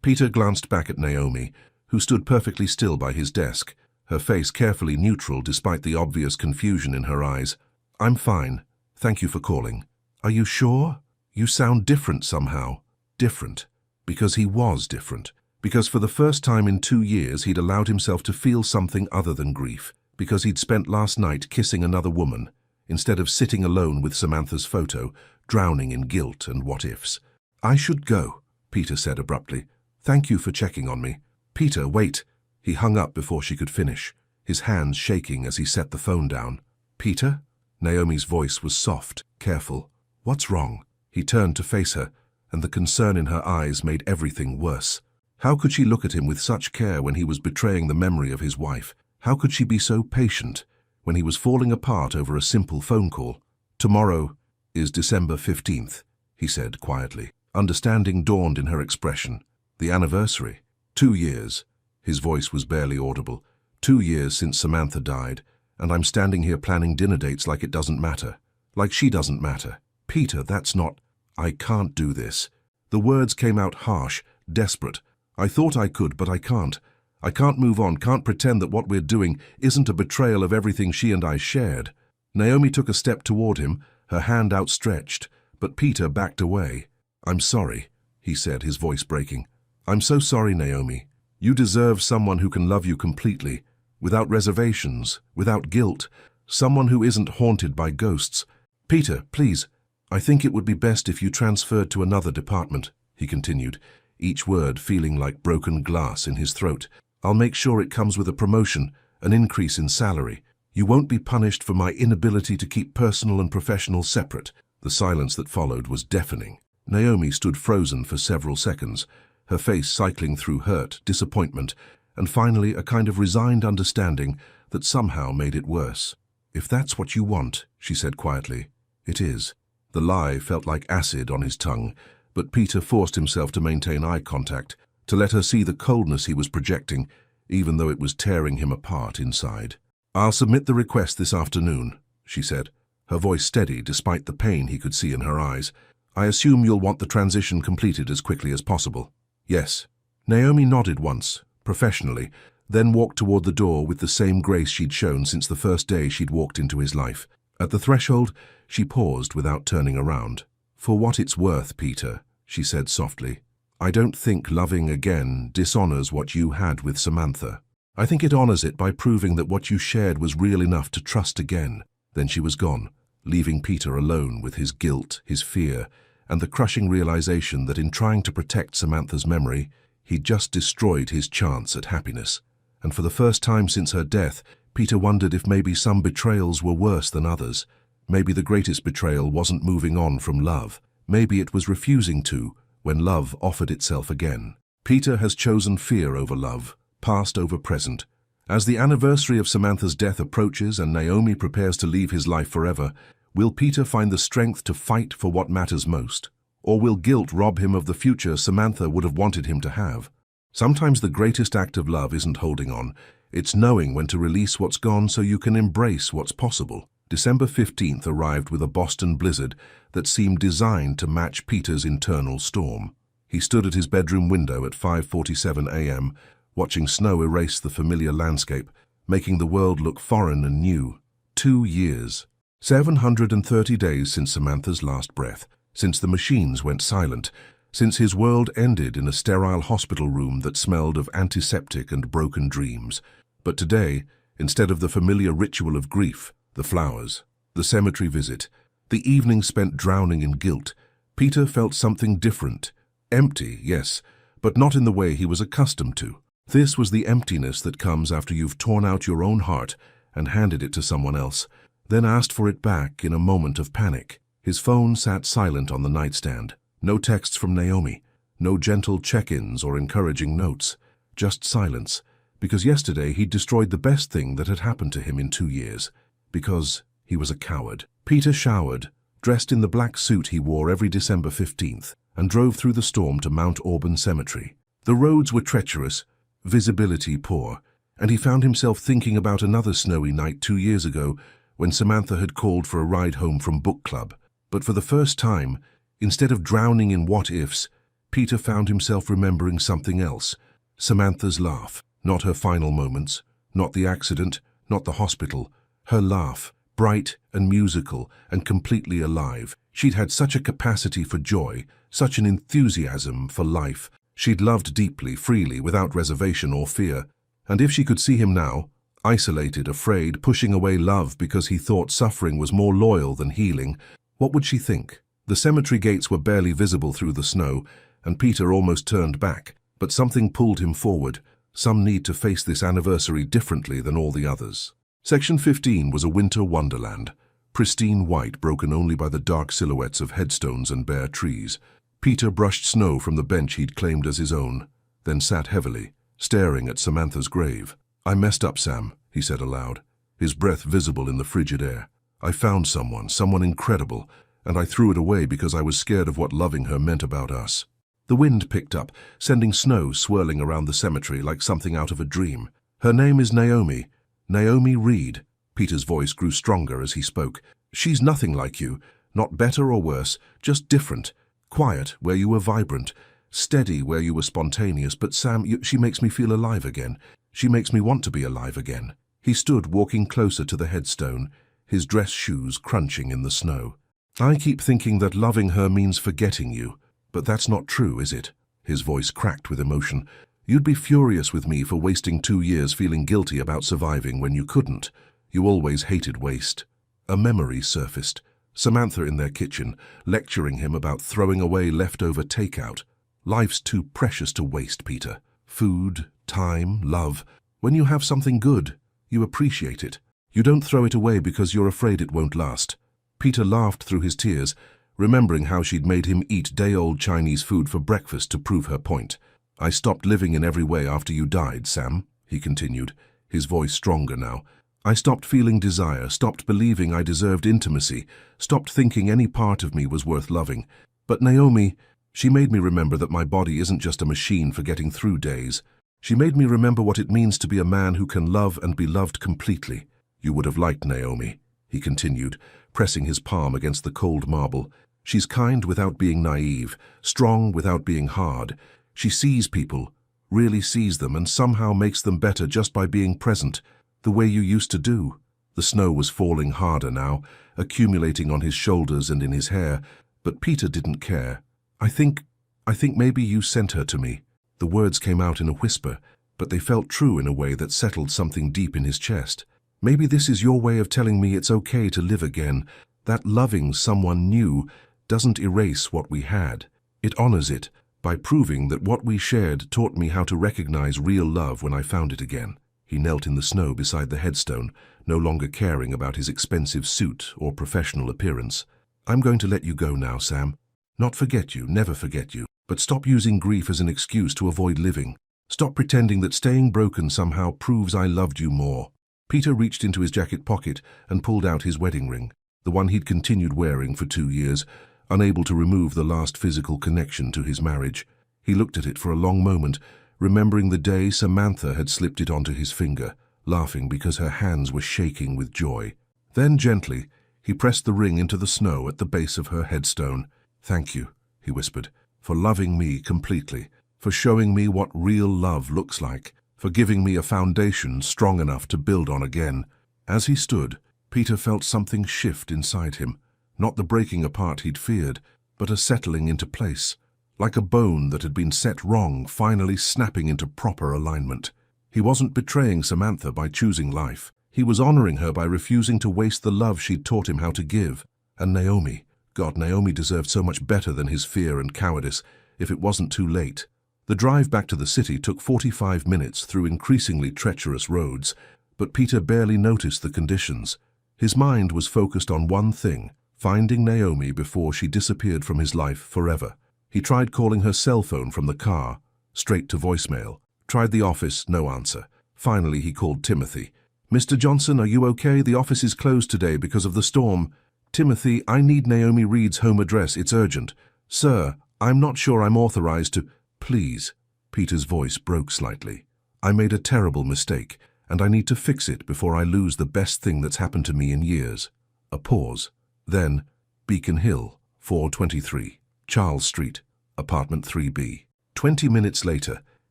[SPEAKER 1] Peter glanced back at Naomi, who stood perfectly still by his desk, her face carefully neutral despite the obvious confusion in her eyes. "I'm fine. Thank you for calling." "Are you sure? You sound different somehow." Different. Because he was different. Because for the first time in 2 years he'd allowed himself to feel something other than grief. Because he'd spent last night kissing another woman, instead of sitting alone with Samantha's photo, drowning in guilt and what-ifs. "I should go," Peter said abruptly. "Thank you for checking on me." "Peter, wait." He hung up before she could finish, his hands shaking as he set the phone down. "Peter?" Naomi's voice was soft, careful. "What's wrong?" He turned to face her, and the concern in her eyes made everything worse. How could she look at him with such care when he was betraying the memory of his wife? How could she be so patient when he was falling apart over a simple phone call? "Tomorrow is December 15th, he said quietly. Understanding dawned in her expression. The anniversary. 2 years. His voice was barely audible. 2 years since Samantha died, and I'm standing here planning dinner dates like it doesn't matter. Like she doesn't matter. Peter, that's not... I can't do this. The words came out harsh, desperate. I thought I could, but I can't. I can't move on, can't pretend that what we're doing isn't a betrayal of everything she and I shared. Naomi took a step toward him, her hand outstretched, but Peter backed away. I'm sorry, he said, his voice breaking. I'm so sorry, Naomi. You deserve someone who can love you completely, without reservations, without guilt, someone who isn't haunted by ghosts. Peter, please, I think it would be best if you transferred to another department, he continued, each word feeling like broken glass in his throat. I'll make sure it comes with a promotion, an increase in salary. You won't be punished for my inability to keep personal and professional separate. The silence that followed was deafening. Naomi stood frozen for several seconds, her face cycling through hurt, disappointment, and finally a kind of resigned understanding that somehow made it worse. If that's what you want, she said quietly, it is. The lie felt like acid on his tongue, but Peter forced himself to maintain eye contact, to let her see the coldness he was projecting, even though it was tearing him apart inside. I'll submit the request this afternoon, she said, her voice steady despite the pain he could see in her eyes. I assume you'll want the transition completed as quickly as possible. Yes. Naomi nodded once, professionally, then walked toward the door with the same grace she'd shown since the first day she'd walked into his life. At the threshold, she paused without turning around. For what it's worth, Peter, she said softly, I don't think loving again dishonors what you had with Samantha. I think it honors it by proving that what you shared was real enough to trust again. Then she was gone, leaving Peter alone with his guilt, his fear, and the crushing realization that in trying to protect Samantha's memory, he'd just destroyed his chance at happiness. And for the first time since her death, Peter wondered if maybe some betrayals were worse than others. Maybe the greatest betrayal wasn't moving on from love. Maybe it was refusing to, when love offered itself again. Peter has chosen fear over love, past over present. As the anniversary of Samantha's death approaches and Naomi prepares to leave his life forever, will Peter find the strength to fight for what matters most? Or will guilt rob him of the future Samantha would have wanted him to have? Sometimes the greatest act of love isn't holding on, it's knowing when to release what's gone so you can embrace what's possible. December 15th arrived with a Boston blizzard that seemed designed to match Peter's internal storm. He stood at his bedroom window at 5:47 a.m., watching snow erase the familiar landscape, making the world look foreign and new. 2 years. 730 days since Samantha's last breath, since the machines went silent, since his world ended in a sterile hospital room that smelled of antiseptic and broken dreams. But today, instead of the familiar ritual of grief, the flowers, the cemetery visit, the evening spent drowning in guilt, Peter felt something different. Empty, yes, but not in the way he was accustomed to. This was the emptiness that comes after you've torn out your own heart and handed it to someone else, then asked for it back in a moment of panic. His phone sat silent on the nightstand. No texts from Naomi, no gentle check-ins or encouraging notes, just silence, because yesterday he'd destroyed the best thing that had happened to him in 2 years, because he was a coward. Peter showered, dressed in the black suit he wore every December 15th, and drove through the storm to Mount Auburn Cemetery. The roads were treacherous, visibility poor, and he found himself thinking about another snowy night 2 years ago when Samantha had called for a ride home from book club. But for the first time, instead of drowning in what-ifs, Peter found himself remembering something else. Samantha's laugh, not her final moments, not the accident, not the hospital. Her laugh, bright and musical and completely alive. She'd had such a capacity for joy, such an enthusiasm for life. She'd loved deeply, freely, without reservation or fear. And if she could see him now, isolated, afraid, pushing away love because he thought suffering was more loyal than healing, what would she think? The cemetery gates were barely visible through the snow, and Peter almost turned back, but something pulled him forward, some need to face this anniversary differently than all the others. Section 15 was a winter wonderland, pristine white broken only by the dark silhouettes of headstones and bare trees. Peter brushed snow from the bench he'd claimed as his own, then sat heavily, staring at Samantha's grave. I messed up, Sam, he said aloud, his breath visible in the frigid air. I found someone incredible, and I threw it away because I was scared of what loving her meant about us. The wind picked up, sending snow swirling around the cemetery like something out of a dream. Her name is Naomi. Naomi Reed. Peter's voice grew stronger as he spoke. She's nothing like you, not better or worse, just different. Quiet where you were vibrant, steady where you were spontaneous, but Sam, she makes me feel alive again. She makes me want to be alive again. He stood walking closer to the headstone, his dress shoes crunching in the snow. I keep thinking that loving her means forgetting you, but that's not true, is it? His voice cracked with emotion. You'd be furious with me for wasting 2 years feeling guilty about surviving when you couldn't. You always hated waste. A memory surfaced. Samantha in their kitchen, lecturing him about throwing away leftover takeout. Life's too precious to waste, Peter. Food, time, love. When you have something good, you appreciate it. You don't throw it away because you're afraid it won't last. Peter laughed through his tears, remembering how she'd made him eat day-old Chinese food for breakfast to prove her point. I stopped living in every way after you died, Sam, he continued, his voice stronger now. I stopped feeling desire, stopped believing I deserved intimacy, stopped thinking any part of me was worth loving. But Naomi, she made me remember that my body isn't just a machine for getting through days. She made me remember what it means to be a man who can love and be loved completely. You would have liked Naomi, he continued, pressing his palm against the cold marble. She's kind without being naive, strong without being hard. She sees people, really sees them, and somehow makes them better just by being present, the way you used to do. The snow was falling harder now, accumulating on his shoulders and in his hair, but Peter didn't care. I think maybe you sent her to me. The words came out in a whisper, but they felt true in a way that settled something deep in his chest. Maybe this is your way of telling me it's okay to live again, that loving someone new doesn't erase what we had. It honors it, by proving that what we shared taught me how to recognize real love when I found it again. He knelt in the snow beside the headstone, no longer caring about his expensive suit or professional appearance. I'm going to let you go now, Sam. Not forget you, never forget you, but stop using grief as an excuse to avoid living. Stop pretending that staying broken somehow proves I loved you more. Peter reached into his jacket pocket and pulled out his wedding ring, the one he'd continued wearing for 2 years, unable to remove the last physical connection to his marriage. He looked at it for a long moment, remembering the day Samantha had slipped it onto his finger, laughing because her hands were shaking with joy. Then gently, he pressed the ring into the snow at the base of her headstone. Thank you, he whispered, for loving me completely, for showing me what real love looks like, for giving me a foundation strong enough to build on again. As he stood, Peter felt something shift inside him, not the breaking apart he'd feared, but a settling into place, like a bone that had been set wrong finally snapping into proper alignment. He wasn't betraying Samantha by choosing life. He was honoring her by refusing to waste the love she'd taught him how to give. And Naomi, God, Naomi deserved so much better than his fear and cowardice, if it wasn't too late. The drive back to the city took 45 minutes through increasingly treacherous roads, but Peter barely noticed the conditions. His mind was focused on one thing, finding Naomi before she disappeared from his life forever. He tried calling her cell phone from the car, straight to voicemail. Tried the office, no answer. Finally, he called Timothy. Mr. Johnson, are you okay? The office is closed today because of the storm. Timothy, I need Naomi Reed's home address. It's urgent. Sir, I'm not sure I'm authorized to... Please. Peter's voice broke slightly. I made a terrible mistake, and I need to fix it before I lose the best thing that's happened to me in years. A pause. Then, Beacon Hill, 423. Charles Street, apartment 3B. 20 minutes later,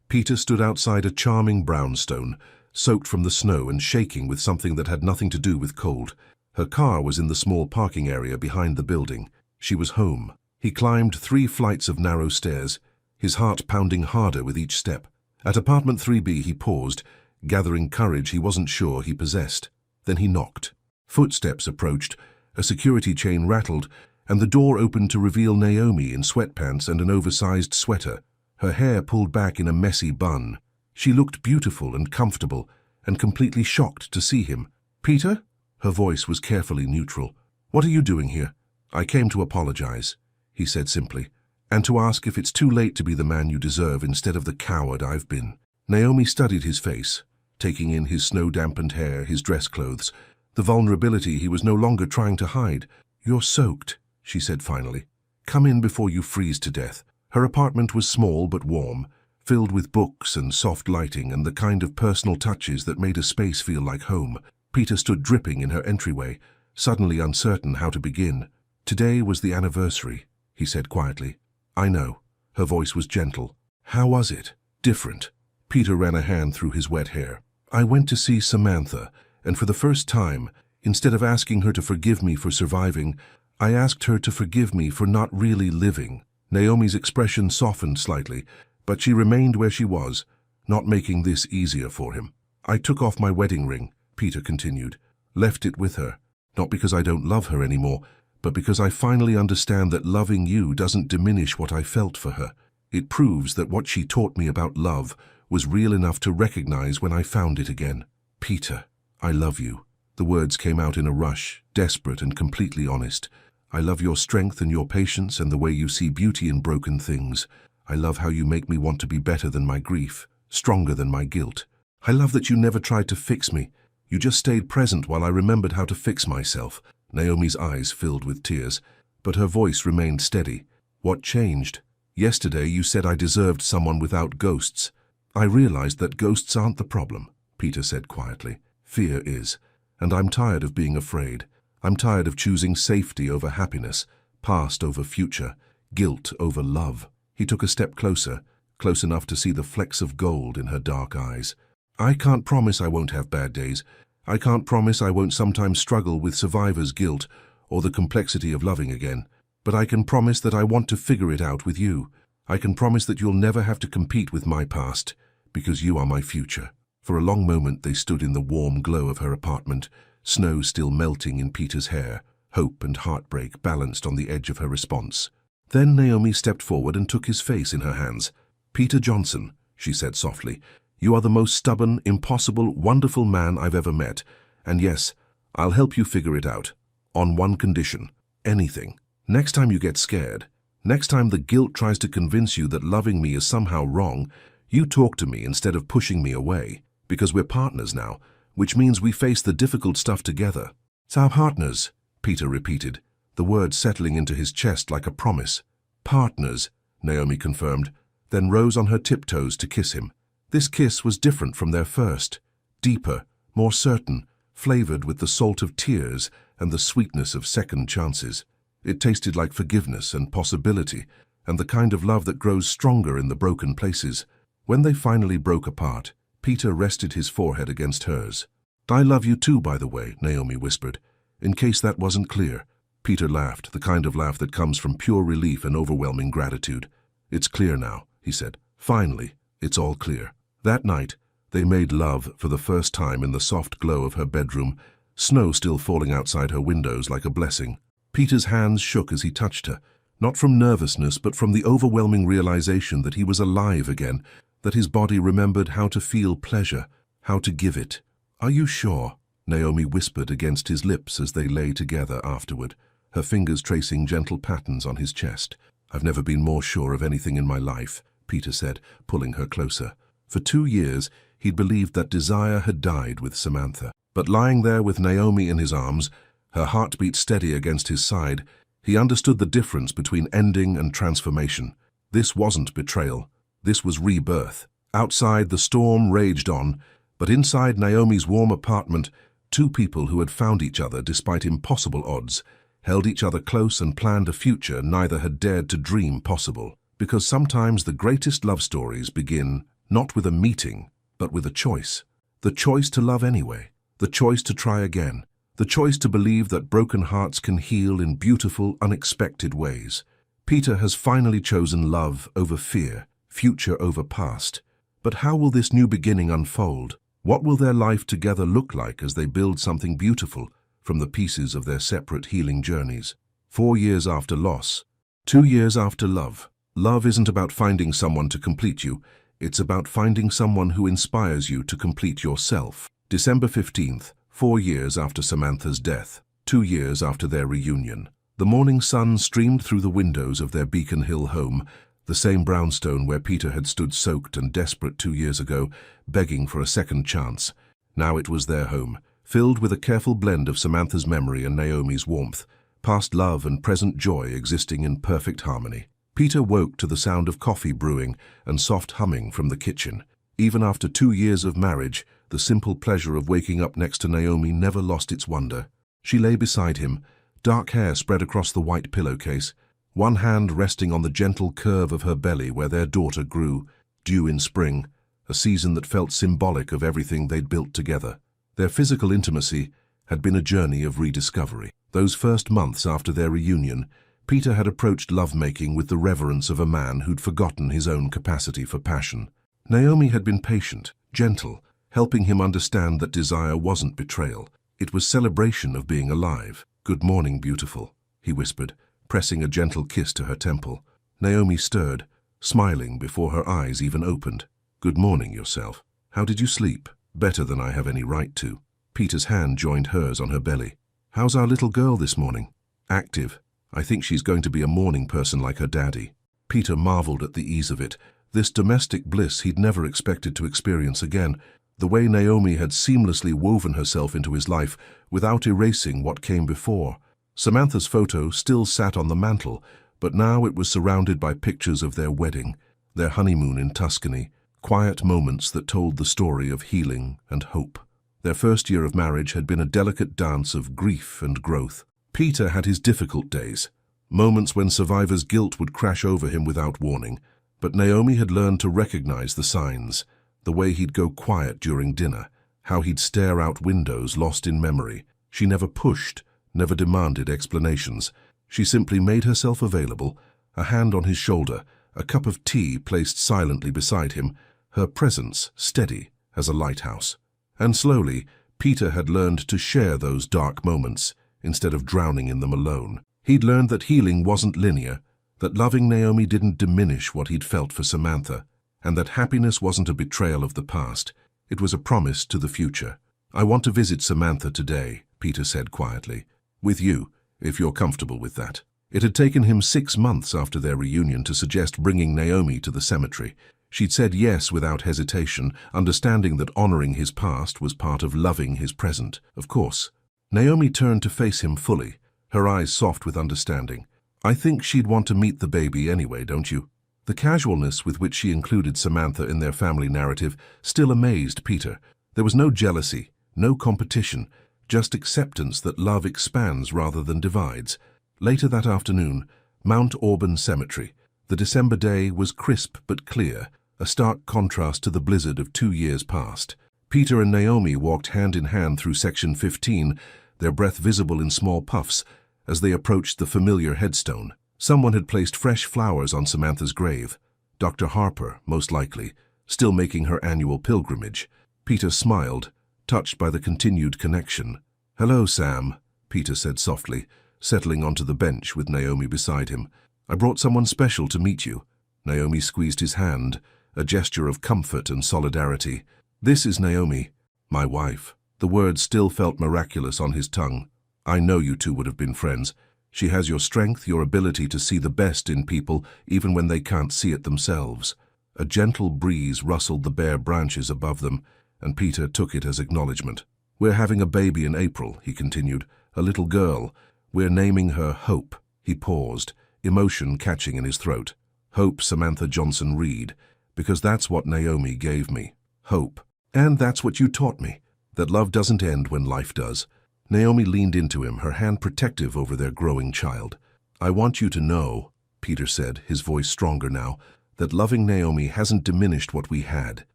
[SPEAKER 1] Peter stood outside a charming brownstone, soaked from the snow and shaking with something that had nothing to do with cold. Her car was in the small parking area behind the building. She was home. He climbed 3 flights of narrow stairs, his heart pounding harder with each step. At apartment 3B he paused, gathering courage he wasn't sure he possessed. Then he knocked. Footsteps approached, a security chain rattled, and the door opened to reveal Naomi in sweatpants and an oversized sweater, her hair pulled back in a messy bun. She looked beautiful and comfortable, and completely shocked to see him. Peter? Her voice was carefully neutral. What are you doing here? I came to apologize, he said simply, and to ask if it's too late to be the man you deserve instead of the coward I've been. Naomi studied his face, taking in his snow-dampened hair, his dress clothes, the vulnerability he was no longer trying to hide. You're soaked, she said finally. "Come in before you freeze to death." Her apartment was small but warm, filled with books and soft lighting and the kind of personal touches that made a space feel like home. Peter stood dripping in her entryway, suddenly uncertain how to begin. "Today was the anniversary," he said quietly. "I know." Her voice was gentle. "How was it?" "Different." Peter ran a hand through his wet hair. "I went to see Samantha, and for the first time, instead of asking her to forgive me for surviving, I asked her to forgive me for not really living." Naomi's expression softened slightly, but she remained where she was, not making this easier for him. "I took off my wedding ring," Peter continued, "left it with her, not because I don't love her anymore, but because I finally understand that loving you doesn't diminish what I felt for her. It proves that what she taught me about love was real enough to recognize when I found it again." "Peter, I love you." The words came out in a rush, desperate and completely honest. "I love your strength and your patience and the way you see beauty in broken things. I love how you make me want to be better than my grief, stronger than my guilt. I love that you never tried to fix me. You just stayed present while I remembered how to fix myself." Naomi's eyes filled with tears, but her voice remained steady. "What changed? Yesterday you said I deserved someone without ghosts." "I realized that ghosts aren't the problem," Peter said quietly. "Fear is. And I'm tired of being afraid. I'm tired of choosing safety over happiness, past over future, guilt over love." He took a step closer, close enough to see the flecks of gold in her dark eyes. "I can't promise I won't have bad days. I can't promise I won't sometimes struggle with survivor's guilt or the complexity of loving again. But I can promise that I want to figure it out with you. I can promise that you'll never have to compete with my past, because you are my future." For a long moment they stood in the warm glow of her apartment, snow still melting in Peter's hair, hope and heartbreak balanced on the edge of her response. Then Naomi stepped forward and took his face in her hands. "Peter Johnson," she said softly, "you are the most stubborn, impossible, wonderful man I've ever met. And yes, I'll help you figure it out. On one condition. Anything. Next time you get scared, next time the guilt tries to convince you that loving me is somehow wrong, you talk to me instead of pushing me away. Because we're partners now, which means we face the difficult stuff together." "It's our partners," Peter repeated, the words settling into his chest like a promise. "Partners," Naomi confirmed, then rose on her tiptoes to kiss him. This kiss was different from their first, deeper, more certain, flavored with the salt of tears and the sweetness of second chances. It tasted like forgiveness and possibility, and the kind of love that grows stronger in the broken places. When they finally broke apart, Peter rested his forehead against hers. "I love you too, by the way," Naomi whispered, in case that wasn't clear. Peter laughed, the kind of laugh that comes from pure relief and overwhelming gratitude. "It's clear now," he said. "Finally, it's all clear." That night, they made love for the first time in the soft glow of her bedroom, snow still falling outside her windows like a blessing. Peter's hands shook as he touched her, not from nervousness but from the overwhelming realization that he was alive again, that his body remembered how to feel pleasure, how to give it. "Are you sure?" Naomi whispered against his lips as they lay together afterward, her fingers tracing gentle patterns on his chest. "I've never been more sure of anything in my life," Peter said, pulling her closer. For 2 years, he'd believed that desire had died with Samantha. But lying there with Naomi in his arms, her heartbeat steady against his side, he understood the difference between ending and transformation. This wasn't betrayal. This was rebirth. Outside, the storm raged on, but inside Naomi's warm apartment, two people who had found each other despite impossible odds, held each other close and planned a future neither had dared to dream possible. Because sometimes the greatest love stories begin not with a meeting, but with a choice. The choice to love anyway. The choice to try again. The choice to believe that broken hearts can heal in beautiful, unexpected ways. Peter has finally chosen love over fear, future over past. But how will this new beginning unfold? What will their life together look like as they build something beautiful from the pieces of their separate healing journeys? 4 years after loss, 2 years after love. Love isn't about finding someone to complete you. It's about finding someone who inspires you to complete yourself. December 15th, 4 years after Samantha's death, 2 years after their reunion. The morning sun streamed through the windows of their Beacon Hill home, the same brownstone where Peter had stood soaked and desperate 2 years ago, begging for a second chance. Now it was their home, filled with a careful blend of Samantha's memory and Naomi's warmth. past love and present joy existing in perfect harmony. Peter woke to the sound of coffee brewing and soft humming from the kitchen. Even after 2 years of marriage, the simple pleasure of waking up next to Naomi never lost its wonder. She lay beside him, dark hair spread across the white pillowcase, one hand resting on the gentle curve of her belly where their daughter grew, due in spring, a season that felt symbolic of everything they'd built together. Their physical intimacy had been a journey of rediscovery. Those first months after their reunion, Peter had approached lovemaking with the reverence of a man who'd forgotten his own capacity for passion. Naomi had been patient, gentle, helping him understand that desire wasn't betrayal. It was celebration of being alive. "Good morning, beautiful," he whispered, pressing a gentle kiss to her temple. Naomi stirred, smiling before her eyes even opened. "Good morning yourself. How did you sleep?" "Better than I have any right to." Peter's hand joined hers on her belly. "How's our little girl this morning?" "Active. I think she's going to be a morning person like her daddy." Peter marveled at the ease of it, this domestic bliss he'd never expected to experience again, the way Naomi had seamlessly woven herself into his life without erasing what came before. Samantha's photo still sat on the mantel, but now it was surrounded by pictures of their wedding, their honeymoon in Tuscany, quiet moments that told the story of healing and hope. Their first year of marriage had been a delicate dance of grief and growth. Peter had his difficult days, moments when survivor's guilt would crash over him without warning, but Naomi had learned to recognize the signs, the way he'd go quiet during dinner, how he'd stare out windows lost in memory. She never pushed, never demanded explanations. She simply made herself available, a hand on his shoulder, a cup of tea placed silently beside him, her presence steady as a lighthouse. And slowly, Peter had learned to share those dark moments instead of drowning in them alone. He'd learned that healing wasn't linear, that loving Naomi didn't diminish what he'd felt for Samantha, and that happiness wasn't a betrayal of the past. It was a promise to the future. "I want to visit Samantha today," Peter said quietly. "With you, if you're comfortable with that." It had taken him 6 months after their reunion to suggest bringing Naomi to the cemetery. She'd said yes without hesitation, understanding that honoring his past was part of loving his present. Of course. Naomi turned to face him fully, her eyes soft with understanding. "I think she'd want to meet the baby anyway, don't you?" The casualness with which she included Samantha in their family narrative still amazed Peter. There was no jealousy, no competition, just acceptance that love expands rather than divides. Later that afternoon, Mount Auburn Cemetery. The December day was crisp but clear, a stark contrast to the blizzard of 2 years past. Peter and Naomi walked hand in hand through section 15, their breath visible in small puffs, as they approached the familiar headstone. Someone had placed fresh flowers on Samantha's grave. Dr. Harper, most likely, still making her annual pilgrimage. Peter smiled, touched by the continued connection. "Hello, Sam," Peter said softly, settling onto the bench with Naomi beside him. "I brought someone special to meet you." Naomi squeezed his hand, a gesture of comfort and solidarity. "This is Naomi, my wife." The words still felt miraculous on his tongue. "I know you two would have been friends. She has your strength, your ability to see the best in people, even when they can't see it themselves." A gentle breeze rustled the bare branches above them, and Peter took it as acknowledgement. "We're having a baby in April," he continued, "a little girl. We're naming her Hope." He paused, emotion catching in his throat. "Hope Samantha Johnson Reed, because that's what Naomi gave me. Hope. And that's what you taught me, that love doesn't end when life does." Naomi leaned into him, her hand protective over their growing child. "I want you to know," Peter said, his voice stronger now, "that loving Naomi hasn't diminished what we had.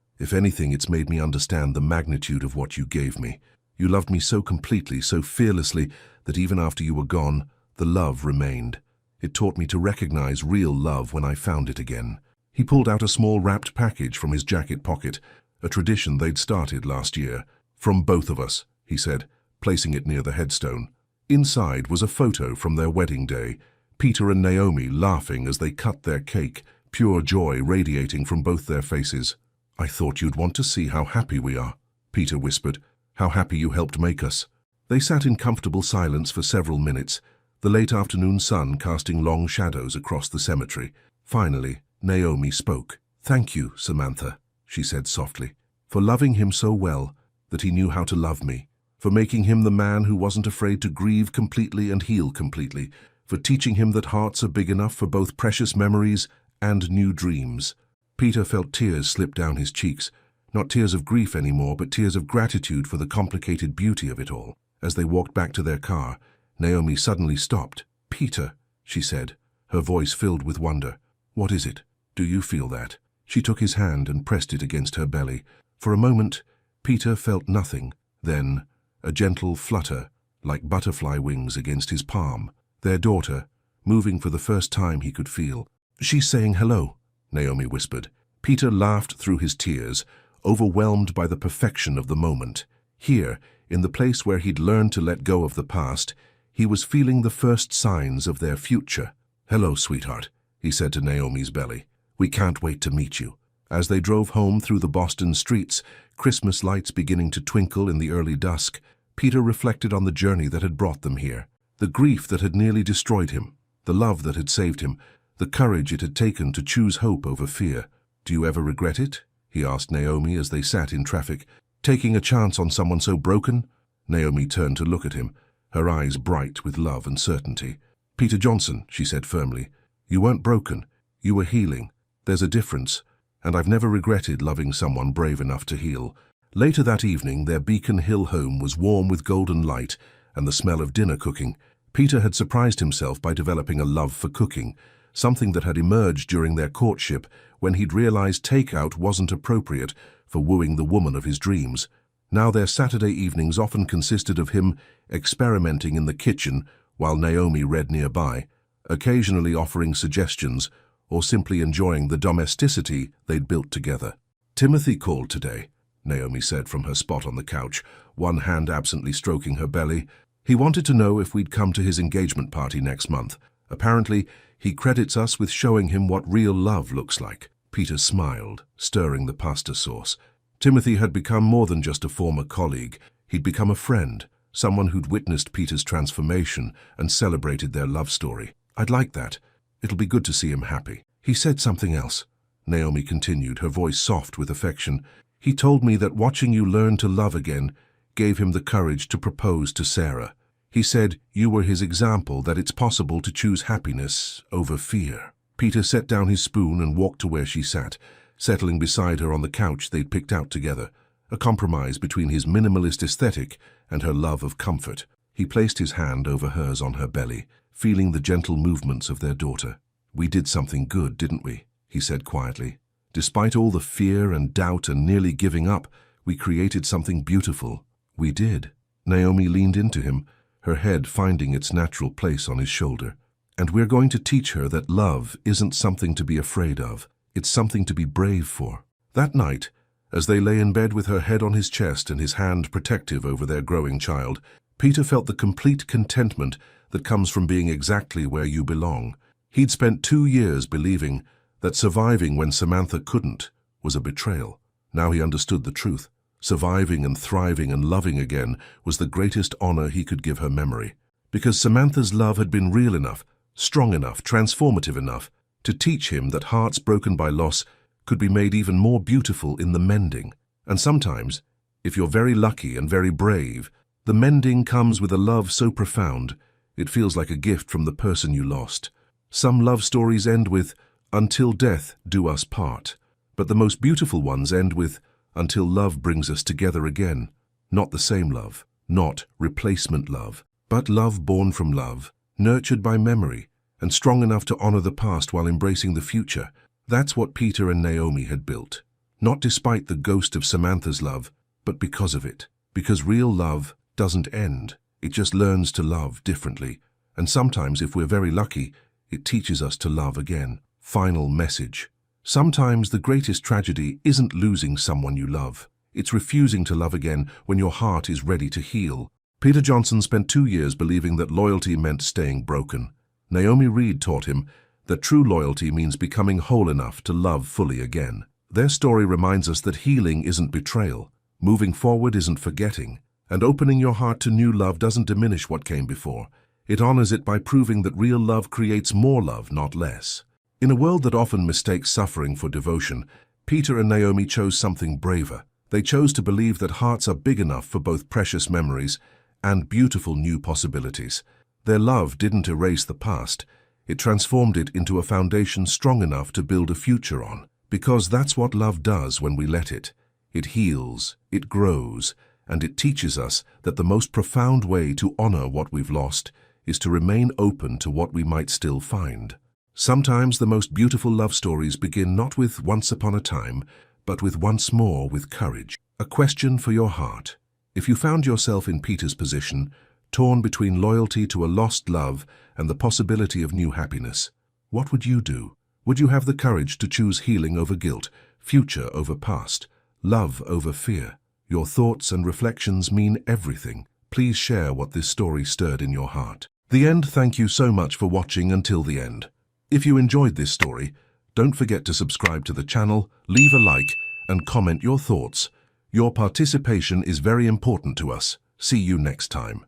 [SPEAKER 1] If anything, it's made me understand the magnitude of what you gave me. You loved me so completely, so fearlessly, that even after you were gone, the love remained. It taught me to recognize real love when I found it again." He pulled out a small wrapped package from his jacket pocket, a tradition they'd started last year. "From both of us," he said, placing it near the headstone. Inside was a photo from their wedding day, Peter and Naomi laughing as they cut their cake, pure joy radiating from both their faces. "I thought you'd want to see how happy we are," Peter whispered, "how happy you helped make us." They sat in comfortable silence for several minutes, the late afternoon sun casting long shadows across the cemetery. Finally, Naomi spoke. "Thank you, Samantha," she said softly, "for loving him so well that he knew how to love me. for making him the man who wasn't afraid to grieve completely and heal completely, for teaching him that hearts are big enough for both precious memories and new dreams. Peter felt tears slip down his cheeks, not tears of grief anymore, but tears of gratitude for the complicated beauty of it all. As they walked back to their car, Naomi suddenly stopped. "Peter," she said, her voice filled with wonder. "What is it? Do you feel that?" She took his hand and pressed it against her belly. For a moment, Peter felt nothing. Then, a gentle flutter, like butterfly wings against his palm. Their daughter, moving for the first time he could feel. "She's saying hello," Naomi whispered. Peter laughed through his tears, overwhelmed by the perfection of the moment. Here, in the place where he'd learned to let go of the past, he was feeling the first signs of their future. "Hello, sweetheart," he said to Naomi's belly. "We can't wait to meet you." As they drove home through the Boston streets, Christmas lights beginning to twinkle in the early dusk, Peter reflected on the journey that had brought them here. The grief that had nearly destroyed him, the love that had saved him, the courage it had taken to choose hope over fear. "Do you ever regret it?" he asked Naomi as they sat in traffic. "Taking a chance on someone so broken?" Naomi turned to look at him, her eyes bright with love and certainty. "Peter Johnson," she said firmly, "you weren't broken. You were healing. There's a difference, and I've never regretted loving someone brave enough to heal." Later that evening, their Beacon Hill home was warm with golden light and the smell of dinner cooking. Peter had surprised himself by developing a love for cooking, something that had emerged during their courtship when he'd realized takeout wasn't appropriate for wooing the woman of his dreams. Now their Saturday evenings often consisted of him experimenting in the kitchen while Naomi read nearby, occasionally offering suggestions or simply enjoying the domesticity they'd built together. "Timothy called today," Naomi said from her spot on the couch, one hand absently stroking her belly. "He wanted to know if we'd come to his engagement party next month. Apparently, he credits us with showing him what real love looks like." Peter smiled, stirring the pasta sauce. Timothy had become more than just a former colleague. He'd become a friend, someone who'd witnessed Peter's transformation and celebrated their love story. "I'd like that. It'll be good to see him happy." "He said something else," Naomi continued, her voice soft with affection. "He told me that watching you learn to love again gave him the courage to propose to Sarah. He said you were his example, that it's possible to choose happiness over fear." Peter set down his spoon and walked to where she sat, settling beside her on the couch they'd picked out together, a compromise between his minimalist aesthetic and her love of comfort. He placed his hand over hers on her belly, feeling the gentle movements of their daughter. "We did something good, didn't we?" he said quietly. "Despite all the fear and doubt and nearly giving up, we created something beautiful." "We did." Naomi leaned into him, her head finding its natural place on his shoulder. "And we're going to teach her that love isn't something to be afraid of. It's something to be brave for." That night, as they lay in bed with her head on his chest and his hand protective over their growing child, Peter felt the complete contentment that comes from being exactly where you belong. He'd spent 2 years believing that surviving when Samantha couldn't was a betrayal. Now he understood the truth. Surviving and thriving and loving again was the greatest honor he could give her memory. Because Samantha's love had been real enough, strong enough, transformative enough to teach him that hearts broken by loss could be made even more beautiful in the mending. And sometimes, if you're very lucky and very brave, the mending comes with a love so profound, it feels like a gift from the person you lost. Some love stories end with, "Until death do us part," but the most beautiful ones end with, "Until love brings us together again." Not the same love, not replacement love, but love born from love, nurtured by memory, and strong enough to honor the past while embracing the future. That's what Peter and Naomi had built. Not despite the ghost of Samantha's love, but because of it. Because real love doesn't end. It just learns to love differently. And sometimes, if we're very lucky, it teaches us to love again. Final message. Sometimes the greatest tragedy isn't losing someone you love. It's refusing to love again when your heart is ready to heal. Peter Johnson spent 2 years believing that loyalty meant staying broken. Naomi Reed taught him that true loyalty means becoming whole enough to love fully again. Their story reminds us that healing isn't betrayal, moving forward isn't forgetting, and opening your heart to new love doesn't diminish what came before. It honors it by proving that real love creates more love, not less. In a world that often mistakes suffering for devotion, Peter and Naomi chose something braver. They chose to believe that hearts are big enough for both precious memories and beautiful new possibilities. Their love didn't erase the past. It transformed it into a foundation strong enough to build a future on. Because that's what love does when we let it. It heals, it grows, and it teaches us that the most profound way to honor what we've lost is to remain open to what we might still find. Sometimes the most beautiful love stories begin not with once upon a time, but with once more with courage. A question for your heart. If you found yourself in Peter's position, torn between loyalty to a lost love and the possibility of new happiness, what would you do? Would you have the courage to choose healing over guilt, future over past, love over fear? Your thoughts and reflections mean everything. Please share what this story stirred in your heart. The end. Thank you so much for watching until the end. If you enjoyed this story, don't forget to subscribe to the channel, leave a like, and comment your thoughts. Your participation is very important to us. See you next time.